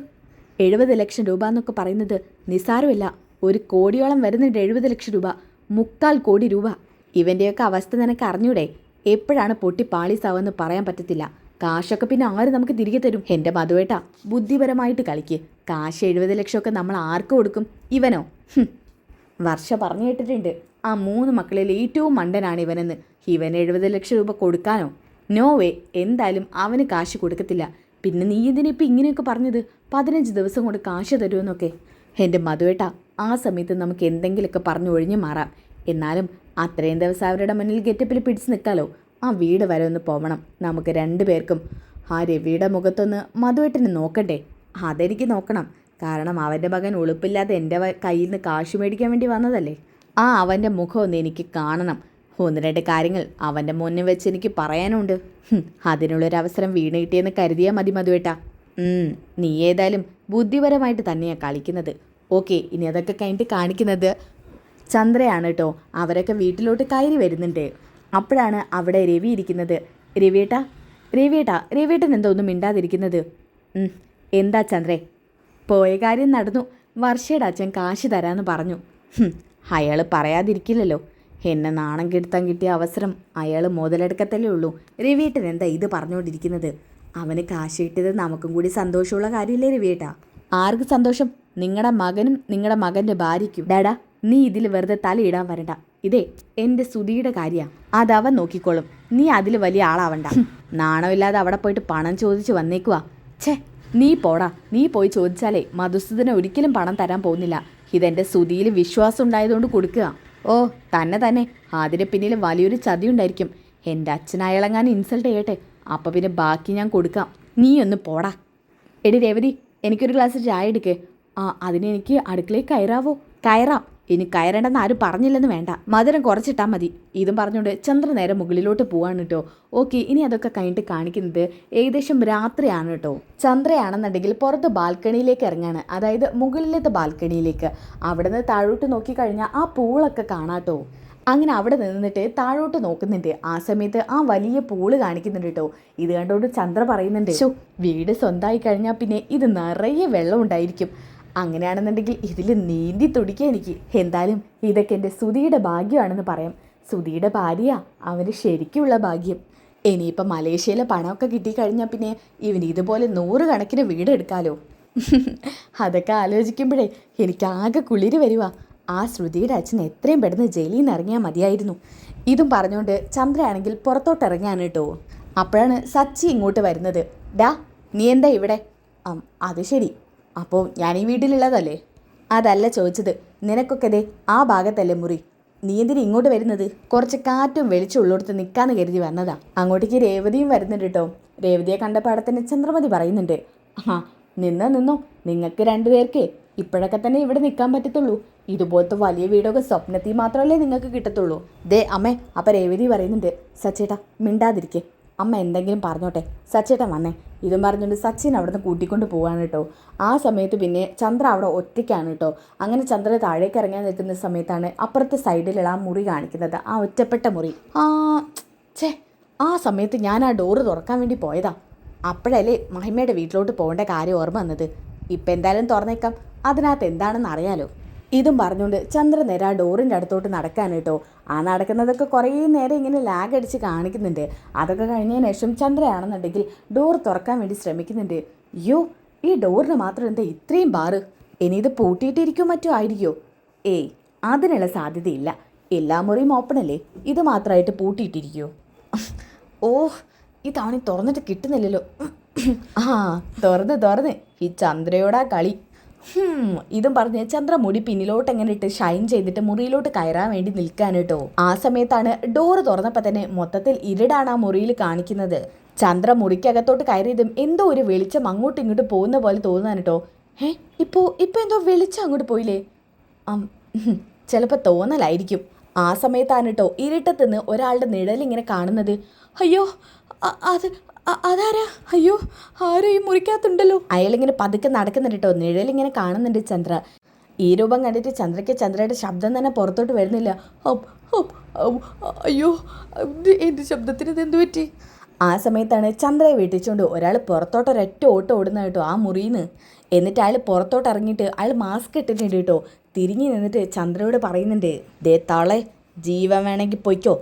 70 ലക്ഷം രൂപ എന്നൊക്കെ പറയുന്നത് നിസ്സാരമല്ല. 1 കോടിയോളം വരുന്നുണ്ട്. 70 ലക്ഷം രൂപ, 3/4 കോടി രൂപ. ഇവൻ്റെയൊക്കെ അവസ്ഥ നിനക്ക് അറിഞ്ഞൂടെ? എപ്പോഴാണ് പൊട്ടി പാളീസാവെന്ന് പറയാൻ പറ്റത്തില്ല. കാശൊക്കെ പിന്നെ ആര് നമുക്ക് തിരികെ തരും? എൻ്റെ മധുവേട്ടാ, ബുദ്ധിപരമായിട്ട് കളിക്ക്. കാശ് 70 ലക്ഷമൊക്കെ നമ്മൾ ആർക്ക് കൊടുക്കും? ഇവനോ? വർഷ പറഞ്ഞു കേട്ടിട്ടുണ്ട്, ആ 3 മക്കളിൽ ഏറ്റവും മണ്ടനാണ് ഇവനെന്ന്. ഇവൻ 70 ലക്ഷം രൂപ കൊടുക്കാനോ? നോ വേ, എന്തായാലും അവന് കാശ് കൊടുക്കത്തില്ല. പിന്നെ നീ എന്തിനിപ്പോൾ ഇങ്ങനെയൊക്കെ പറഞ്ഞത്? 15 ദിവസം കൊണ്ട് കാശ് തരുമെന്നൊക്കെ. എൻ്റെ മധുവേട്ടാ, ആ സമയത്ത് നമുക്ക് എന്തെങ്കിലുമൊക്കെ പറഞ്ഞു ഒഴിഞ്ഞു മാറാം. എന്നാലും അത്രയും ദിവസം അവരുടെ മുന്നിൽ ഗെറ്റപ്പിൽ പിടിച്ച് നിൽക്കാലോ. ആ വീട് വരെ ഒന്ന് പോവണം നമുക്ക് 2 പേർക്കും. ആ രവിയുടെ മുഖത്തൊന്ന് മധുവേട്ടന് നോക്കണ്ടേ? അതെനിക്ക് നോക്കണം. കാരണം അവൻ്റെ മകൻ ഉളുപ്പില്ലാതെ എൻ്റെ കയ്യിൽ നിന്ന് കാശ് മേടിക്കാൻ വേണ്ടി വന്നതല്ലേ. ആ അവൻ്റെ മുഖം ഒന്ന് എനിക്ക് കാണണം. 1-2 കാര്യങ്ങൾ അവൻ്റെ മുന്നിൽ വെച്ച് എനിക്ക് പറയാനുണ്ട്. അതിനുള്ളൊരവസരം വീണ് കിട്ടിയെന്ന് കരുതിയാൽ മതി മധുവേട്ടാ. നീ ഏതായാലും ബുദ്ധിപരമായിട്ട് തന്നെയാണ് കളിക്കുന്നത്. ഓക്കെ, ഇനി അതൊക്കെ കഴിഞ്ഞിട്ട് കാണിക്കുന്നത് ചന്ദ്രയാണ് കേട്ടോ. അവരൊക്കെ വീട്ടിലോട്ട് കയറി വരുന്നുണ്ട്. അപ്പോഴാണ് അവിടെ രവി ഇരിക്കുന്നത്. രവിയേട്ടൻ എന്തോ ഒന്നും മിണ്ടാതിരിക്കുന്നത്? എന്താ ചന്ദ്രേ? പോയ കാര്യം നടന്നു. വർഷയുടെ അച്ഛൻ കാശ് തരാമെന്ന് പറഞ്ഞു. അയാൾ പറയാതിരിക്കില്ലല്ലോ. എന്നെ നാണം കെടുത്താൻ കിട്ടിയ അവസരം അയാൾ മുതലെടുക്കത്തല്ലേ ഉള്ളൂ. രവിയേട്ടൻ എന്താ ഇത് പറഞ്ഞുകൊണ്ടിരിക്കുന്നത്? അവന് കാശ് കിട്ടിയത് നമുക്കും കൂടി സന്തോഷമുള്ള കാര്യമില്ലേ രവിയേട്ടാ? ആർക്ക് സന്തോഷം? നിങ്ങളുടെ മകനും നിങ്ങളുടെ മകൻ്റെ ഭാര്യയ്ക്കും. ഡാഡാ, നീ ഇതിൽ വെറുതെ തലയിടാൻ വരണ്ട. ഇതേ എൻ്റെ സുധിയുടെ കാര്യമാണ്. അതവൻ നോക്കിക്കോളും. നീ അതിൽ വലിയ ആളാവണ്ട. നാണമില്ലാതെ അവിടെ പോയിട്ട് പണം ചോദിച്ച് വന്നേക്കുവാ. ഛേ, നീ പോടാ. നീ പോയി ചോദിച്ചാലേ മധുസൂദന ഒരിക്കലും പണം തരാൻ പോകുന്നില്ല. ഇതെൻ്റെ സുധിയിൽ വിശ്വാസം ഉണ്ടായതുകൊണ്ട് കൊടുക്കുക. ഓ, തന്നെ അതിന് പിന്നിൽ വലിയൊരു ചതിയുണ്ടായിരിക്കും. എൻ്റെ അച്ഛനയാളെങ്ങാനും ഇൻസൾട്ട് ചെയ്യട്ടെ, അപ്പോൾ പിന്നെ ബാക്കി ഞാൻ കൊടുക്കാം. നീ ഒന്ന് പോടാ. എടി രേവതി, എനിക്കൊരു ഗ്ലാസ് ചായ എടുക്കേ. അതിനെനിക്ക് അടുക്കളയിൽ കയറാവോ? കയറാം. ഇനി കയറേണ്ടെന്ന് ആരും പറഞ്ഞില്ലെന്ന് വേണ്ട. മധുരം കുറച്ചിട്ടാൽ മതി. ഇതും പറഞ്ഞുകൊണ്ട് ചന്ദ്ര നേരെ മുകളിലോട്ട് പോവാണ് കേട്ടോ. ഓക്കെ, ഇനി അതൊക്കെ കഴിഞ്ഞിട്ട് കാണിക്കുന്നത് ഏകദേശം രാത്രിയാണ് കേട്ടോ. ചന്ദ്രയാണെന്നുണ്ടെങ്കിൽ പുറത്ത് ബാൽക്കണിയിലേക്ക് ഇറങ്ങാണ്. അതായത് മുകളിലത്തെ ബാൽക്കണിയിലേക്ക്. അവിടെ നിന്ന് താഴോട്ട് നോക്കിക്കഴിഞ്ഞാൽ ആ പൂളൊക്കെ കാണാട്ടോ. അങ്ങനെ അവിടെ നിന്നിട്ട് താഴോട്ട് നോക്കുന്നുണ്ട്. ആ സമയത്ത് ആ വലിയ പൂള് കാണിക്കുന്നുണ്ട് കേട്ടോ. ഇത് കണ്ടുകൊണ്ട് ചന്ദ്ര പറയുന്നുണ്ട്, വീട് സ്വന്തമായി കഴിഞ്ഞാൽ പിന്നെ ഇത് നിറയെ വെള്ളം ഉണ്ടായിരിക്കും. അങ്ങനെയാണെന്നുണ്ടെങ്കിൽ ഇതിൽ നീന്തി തുടിക്കുക എനിക്ക്. എന്തായാലും ഇതൊക്കെ എൻ്റെ സുധിയുടെ ഭാഗ്യമാണെന്ന് പറയാം. സുധിയുടെ ഭാര്യ അവന് ശരിക്കുള്ള ഭാഗ്യം. ഇനിയിപ്പോൾ മലേഷ്യയിലെ പണമൊക്കെ കിട്ടിക്കഴിഞ്ഞാൽ പിന്നെ ഇവന് ഇതുപോലെ 100 കണക്കിന് വീടെടുക്കാലോ. അതൊക്കെ ആലോചിക്കുമ്പോഴേ എനിക്കാകെ കുളിര് വരുക. ആ ശ്രുതിയുടെ അച്ഛൻ എത്രയും പെട്ടെന്ന് ജയിലിൽ നിന്ന് ഇറങ്ങിയാൽ മതിയായിരുന്നു. ഇതും പറഞ്ഞുകൊണ്ട് ചന്ദ്രയാണെങ്കിൽ പുറത്തോട്ട് ഇറങ്ങിയാണ് കേട്ടോ. അപ്പോഴാണ് സച്ചി ഇങ്ങോട്ട് വരുന്നത്. ഡാ, നീ എന്താ ഇവിടെ? അത് ശരി, അപ്പോൾ ഞാൻ ഈ വീട്ടിലുള്ളതല്ലേ? അതല്ല ചോദിച്ചത്. നിനക്കൊക്കെ ദേ ആ ഭാഗത്തല്ലേ മുറി. നീ എന്തിനാ ഇങ്ങോട്ട് വരുന്നത്? കുറച്ച് കാറ്റും വെളിച്ചം ഉള്ളിടത്ത് നിൽക്കാന്ന് കരുതി വന്നതാ. അങ്ങോട്ടേക്ക് രേവതിയും വരുന്നുണ്ട് കേട്ടോ. രേവതിയെ കണ്ട പാടത്തിന് ചന്ദ്രമതി പറയുന്നുണ്ട്, നിന്നോ, നിങ്ങൾക്ക് 2 പേർക്ക് ഇപ്പോഴൊക്കെ തന്നെ ഇവിടെ നിൽക്കാൻ പറ്റത്തുള്ളൂ. ഇതുപോലത്തെ വലിയ വീടൊക്കെ സ്വപ്നത്തിൽ മാത്രമല്ലേ നിങ്ങൾക്ക് കിട്ടത്തുള്ളൂ. ദേ അമ്മേ. അപ്പം രേവതി പറയുന്നുണ്ട്, സച്ചേട്ടാ മിണ്ടാതിരിക്കേ, അമ്മ എന്തെങ്കിലും പറഞ്ഞോട്ടെ, സച്ചേട്ടൻ വന്നേ. ഇതും പറഞ്ഞുകൊണ്ട് സച്ചിൻ അവിടെ നിന്ന് കൂട്ടിക്കൊണ്ട് പോവാണ് കേട്ടോ. ആ സമയത്ത് പിന്നെ ചന്ദ്ര അവിടെ ഒറ്റയ്ക്കാണ് കേട്ടോ. അങ്ങനെ ചന്ദ്ര താഴേക്ക് ഇറങ്ങാൻ നിൽക്കുന്ന സമയത്താണ് അപ്പുറത്തെ സൈഡിലുള്ള ആ മുറി കാണിക്കുന്നത്. ആ ഒറ്റപ്പെട്ട മുറി. ആ സമയത്ത് ഞാൻ ആ ഡോറ് തുറക്കാൻ വേണ്ടി പോയതാ. അപ്പോഴല്ലേ മഹിമയുടെ വീട്ടിലോട്ട് പോകേണ്ട കാര്യം ഓർമ്മ വന്നത്. ഇപ്പം എന്തായാലും തുറന്നേക്കാം, അതിനകത്ത് എന്താണെന്ന് അറിയാലോ. ഇതും പറഞ്ഞുകൊണ്ട് ചന്ദ്ര നേരെ ആ ഡോറിൻ്റെ അടുത്തോട്ട് നടക്കാൻ കേട്ടോ. ആ നടക്കുന്നതൊക്കെ കുറേ നേരം ഇങ്ങനെ ലാഗ് അടിച്ച് കാണിക്കുന്നുണ്ട്. അതൊക്കെ കഴിഞ്ഞതിന് ശേഷം ചന്ദ്രയാണെന്നുണ്ടെങ്കിൽ ഡോർ തുറക്കാൻ വേണ്ടി ശ്രമിക്കുന്നുണ്ട്. അയ്യോ, ഈ ഡോറിന് മാത്രം എന്താ ഇത്രയും ബാറ്? ഇനി ഇത് പൂട്ടിയിട്ടിരിക്കും മറ്റോ ആയിരിക്കുമോ? ഏയ്, അതിനുള്ള സാധ്യതയില്ല. എല്ലാ മുറിയും ഓപ്പണല്ലേ, ഇത് മാത്രമായിട്ട് പൂട്ടിയിട്ടിരിക്കുമോ? ഇതാണ് തുറന്നിട്ട് കിട്ടുന്നില്ലല്ലോ. തുറന്ന് ഈ ചന്ദ്രയോടാ കളി. ഇതും പറഞ്ഞ് ചന്ദ്ര മുടി പിന്നിലോട്ട് എങ്ങനെ ഇട്ട് ഷൈൻ ചെയ്തിട്ട് മുറിയിലോട്ട് കയറാൻ വേണ്ടി നിൽക്കാൻ കേട്ടോ. ആ സമയത്താണ് ഡോറ് തുറന്നപ്പോൾ തന്നെ മൊത്തത്തിൽ ഇരുടാണ് ആ മുറിയിൽ കാണിക്കുന്നത്. ചന്ദ്ര മുറിക്കകത്തോട്ട് കയറിയതും എന്തോ ഒരു വെളിച്ചം അങ്ങോട്ടും ഇങ്ങോട്ടും പോകുന്ന പോലെ തോന്നാൻ കേട്ടോ. ഇപ്പോൾ എന്തോ വെളിച്ചം അങ്ങോട്ട് പോയില്ലേ? ചിലപ്പോൾ തോന്നലായിരിക്കും. ആ സമയത്താണ് കേട്ടോ ഇരുട്ടത്തുനിന്ന് ഒരാളുടെ നിഴലിങ്ങനെ കാണുന്നത്. അയ്യോ, അതാരാ? അയ്യോ, ആരോ ഈ മുറിക്കകത്തുണ്ടല്ലോ. അയാളിങ്ങനെ പതുക്കെ നടക്കുന്നുണ്ട് കേട്ടോ. നിഴലിങ്ങനെ കാണുന്നുണ്ട് ചന്ദ്ര. ഈ രൂപം കണ്ടിട്ട് ചന്ദ്രയ്ക്ക് ചന്ദ്രയുടെ ശബ്ദം തന്നെ പുറത്തോട്ട് വരുന്നില്ല. അയ്യോ, എൻ്റെ ശബ്ദത്തിന് ഇതെന്തു പറ്റി? ആ സമയത്താണ് ചന്ദ്രയെ വീട്ടിച്ചുകൊണ്ട് ഒരാൾ പുറത്തോട്ട് ഒരൊറ്റ ഓട്ടം ഓടുന്ന കേട്ടോ ആ മുറിയിൽ നിന്ന്. എന്നിട്ട് അയാൾ പുറത്തോട്ട് ഇറങ്ങിയിട്ട് അയാൾ മാസ്ക് ഇട്ടിട്ടുണ്ട് കേട്ടോ. തിരിഞ്ഞു നിന്നിട്ട് ചന്ദ്രയോട് പറയുന്നുണ്ട്, ദേ താളെ, ജീവൻ വേണമെങ്കിൽ പൊയ്ക്കോ,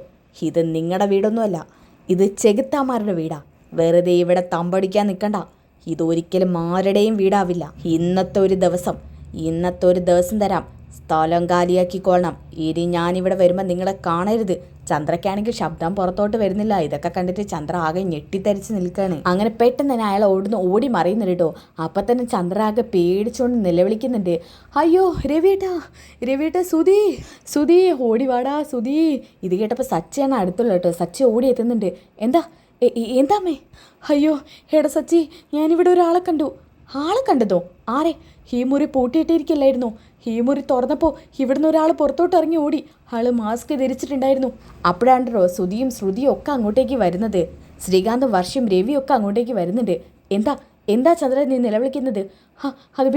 ഇത് നിങ്ങളുടെ വീടൊന്നുമല്ല, ഇത് ചെകുത്താന്മാരുടെ വീടാ. വെറുതെ ഇവിടെ തമ്പടിക്കാൻ നിൽക്കണ്ട. ഇതൊരിക്കലും ആരുടെയും വീടാവില്ല. ഇന്നത്തെ ഒരു ദിവസം തരാം. സ്ഥലം കാലിയാക്കിക്കൊള്ളണം. ഇനി ഞാനിവിടെ വരുമ്പോൾ നിങ്ങളെ കാണരുത്. ചന്ദ്രയ്ക്കാണെങ്കിൽ ശബ്ദം പുറത്തോട്ട് വരുന്നില്ല. ഇതൊക്കെ കണ്ടിട്ട് ചന്ദ്ര ആകെ ഞെട്ടിത്തരിച്ച് നിൽക്കുകയാണ്. അങ്ങനെ പെട്ടെന്ന് തന്നെ അയാൾ ഓടി മറിയുന്നുണ്ട് കേട്ടോ. അപ്പം തന്നെ ചന്ദ്ര ആകെ പേടിച്ചുകൊണ്ട് നിലവിളിക്കുന്നുണ്ട്. അയ്യോ രവിയേട്ടാ സുധി ഓടി വാടാ സുധി. ഇത് കേട്ടപ്പോൾ സച്ചിയാണ് അടുത്തുള്ള കേട്ടോ. സച്ചി ഓടി എത്തുന്നുണ്ട്. എന്താ അമ്മേ? അയ്യോ എടാ സച്ചി, ഞാനിവിടെ ഒരാളെ കണ്ടു. ആളെ കണ്ടതോ? ആരെ? ഈ മുറി പൂട്ടിയിട്ടിരിക്കല്ലായിരുന്നു. ഈ മുറി തുറന്നപ്പോൾ ഇവിടുന്ന് ഒരാൾ പുറത്തോട്ട് ഇറങ്ങി ഓടി. ആള് മാസ്ക് ധരിച്ചിട്ടുണ്ടായിരുന്നു. അപ്പോഴാണ്ടോ ശ്രുതിയും ഒക്കെ അങ്ങോട്ടേക്ക് വരുന്നത്. ശ്രീകാന്തും വർഷയും രവിയും ഒക്കെ അങ്ങോട്ടേക്ക് വരുന്നുണ്ട്. എന്താ ചന്ദ്ര നീ നിലവിളിക്കുന്നത്? അത്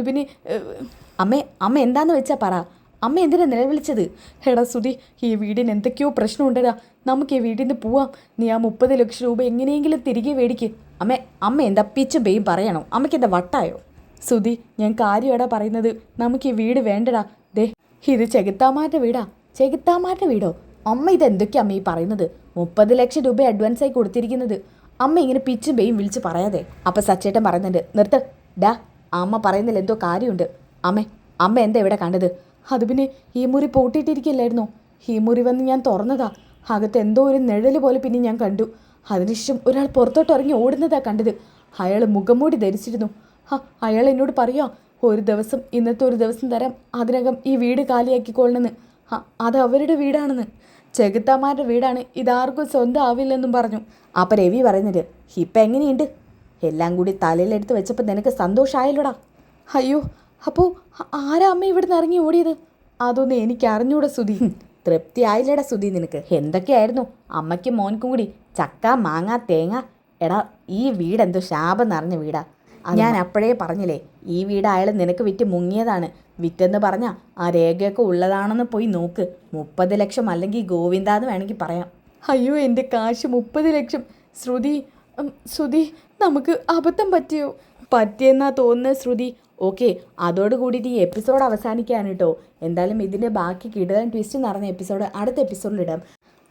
പിന്നെ അമ്മ എന്താന്ന് വെച്ചാ പറ. അമ്മ എന്തിനാ നിലവിളിച്ചത്? എടാ സുധി, ഈ വീടിന് എന്തൊക്കെയോ പ്രശ്നമുണ്ടടാ. നമുക്ക് ഈ വീടിൽ നിന്ന് പോവാം. നീ ആ 30 ലക്ഷം രൂപ എങ്ങനെയെങ്കിലും തിരികെ മേടിക്ക്. അമ്മ എന്താ പിച്ചും പേയും പറയണോ? അമ്മയ്ക്ക് എന്താ വട്ടായോ? സുധി, ഞാൻ കാര്യമാടാ പറയുന്നത്. നമുക്ക് ഈ വീട് വേണ്ടടാ. ദേ, ഇത് ചെകുത്താമാരുടെ വീടോ? അമ്മ ഇതെന്തൊക്കെയാ അമ്മ ഈ പറയുന്നത്? 30 ലക്ഷം രൂപ അഡ്വാൻസായി കൊടുത്തിരിക്കുന്നത്. അമ്മ ഇങ്ങനെ പിച്ചും പേയും വിളിച്ച് പറയാതെ. അപ്പം സച്ചേട്ടൻ പറയുന്നുണ്ട്, നിർത്ത് ഡാ, അമ്മ പറയുന്നതിൽ എന്തോ കാര്യമുണ്ട്. അമ്മ എന്താ ഇവിടെ കണ്ടത്? അത് പിന്നെ ഈ മുറി പൂട്ടിയിട്ടിരിക്കില്ലായിരുന്നോ? ഈ മുറി വന്ന് ഞാൻ തുറന്നതാ. അകത്ത് എന്തോ ഒരു നിഴൽ പോലെ പിന്നെ ഞാൻ കണ്ടു. അതിനുശേഷം ഒരാൾ പുറത്തോട്ട് ഇറങ്ങി ഓടുന്നതാ കണ്ടത്. അയാൾ മുഖംമൂടി ധരിച്ചിരുന്നു. അയാൾ എന്നോട് പറയാം, ഇന്നത്തെ ഒരു ദിവസം തരാം, അതിനകം ഈ വീട് കാലിയാക്കിക്കൊള്ളണമെന്ന്. അത് അവരുടെ വീടാണെന്ന്, ചെകുത്താന്മാരുടെ വീടാണ്, ഇതാർക്കും സ്വന്തം ആവില്ലെന്നും പറഞ്ഞു. അപ്പം രവി പറയുന്നത്, ഇപ്പം എങ്ങനെയുണ്ട്? എല്ലാം കൂടി തലയിലെടുത്ത് വെച്ചപ്പോൾ നിനക്ക് സന്തോഷമായല്ലോടാ. അയ്യോ, അപ്പോൾ ആരാ അമ്മ ഇവിടുന്ന് ഇറങ്ങി ഓടിയത്? അതൊന്നും എനിക്ക് അറിഞ്ഞൂടാ സുധി. തൃപ്തി ആയില്ലടാ സുധി നിനക്ക്? എന്തൊക്കെയായിരുന്നു അമ്മയ്ക്കും മോൻക്കും കൂടി? ചക്ക, മാങ്ങ, തേങ്ങ. എടാ, ഈ വീടെന്തോ ശാപം നിറഞ്ഞ വീടാ. ഞാൻ അപ്പോഴേ പറഞ്ഞില്ലേ, ഈ വീട് അയാൾ നിനക്ക് വിറ്റ് മുങ്ങിയതാണ്. വിറ്റെന്ന് പറഞ്ഞാൽ ആ രേഖയൊക്കെ ഉള്ളതാണെന്ന് പോയി നോക്ക്. 30 ലക്ഷം അല്ലെങ്കിൽ ഗോവിന്ദാന്ന് വേണമെങ്കിൽ പറയാം. അയ്യോ, എൻ്റെ കാശ് 30 ലക്ഷം. ശ്രുതി, നമുക്ക് അബദ്ധം പറ്റിയെന്നാ തോന്നുന്നത് ശ്രുതി. ഓക്കെ, അതോടുകൂടിയിട്ട് ഈ എപ്പിസോഡ് അവസാനിക്കുകയാണ് കേട്ടോ. എന്തായാലും ഇതിൻ്റെ ബാക്കി കിടലൻ ട്വിസ്റ്റ് നിറഞ്ഞ എപ്പിസോഡ് അടുത്ത എപ്പിസോഡിലിടാം.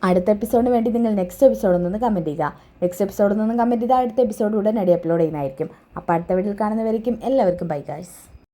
അടുത്ത എപ്പിസോഡിന് വേണ്ടി നിങ്ങൾ നെക്സ്റ്റ് എപ്പിസോഡിൽ നിന്ന് കമൻറ്റ് ചെയ്യുക. നെക്സ്റ്റ് എപ്പിസോഡിൽ നിന്ന് കമൻറ്റ് ചെയ്താൽ അടുത്ത എപ്പിസോഡ് ഉടനടി അപ്ലോഡ് ചെയ്യുന്നതായിരിക്കും. അപ്പോൾ അടുത്ത വീഡിയോയിൽ കാണുന്നവരേക്കും എല്ലാവർക്കും ബൈ ഗൈസ്.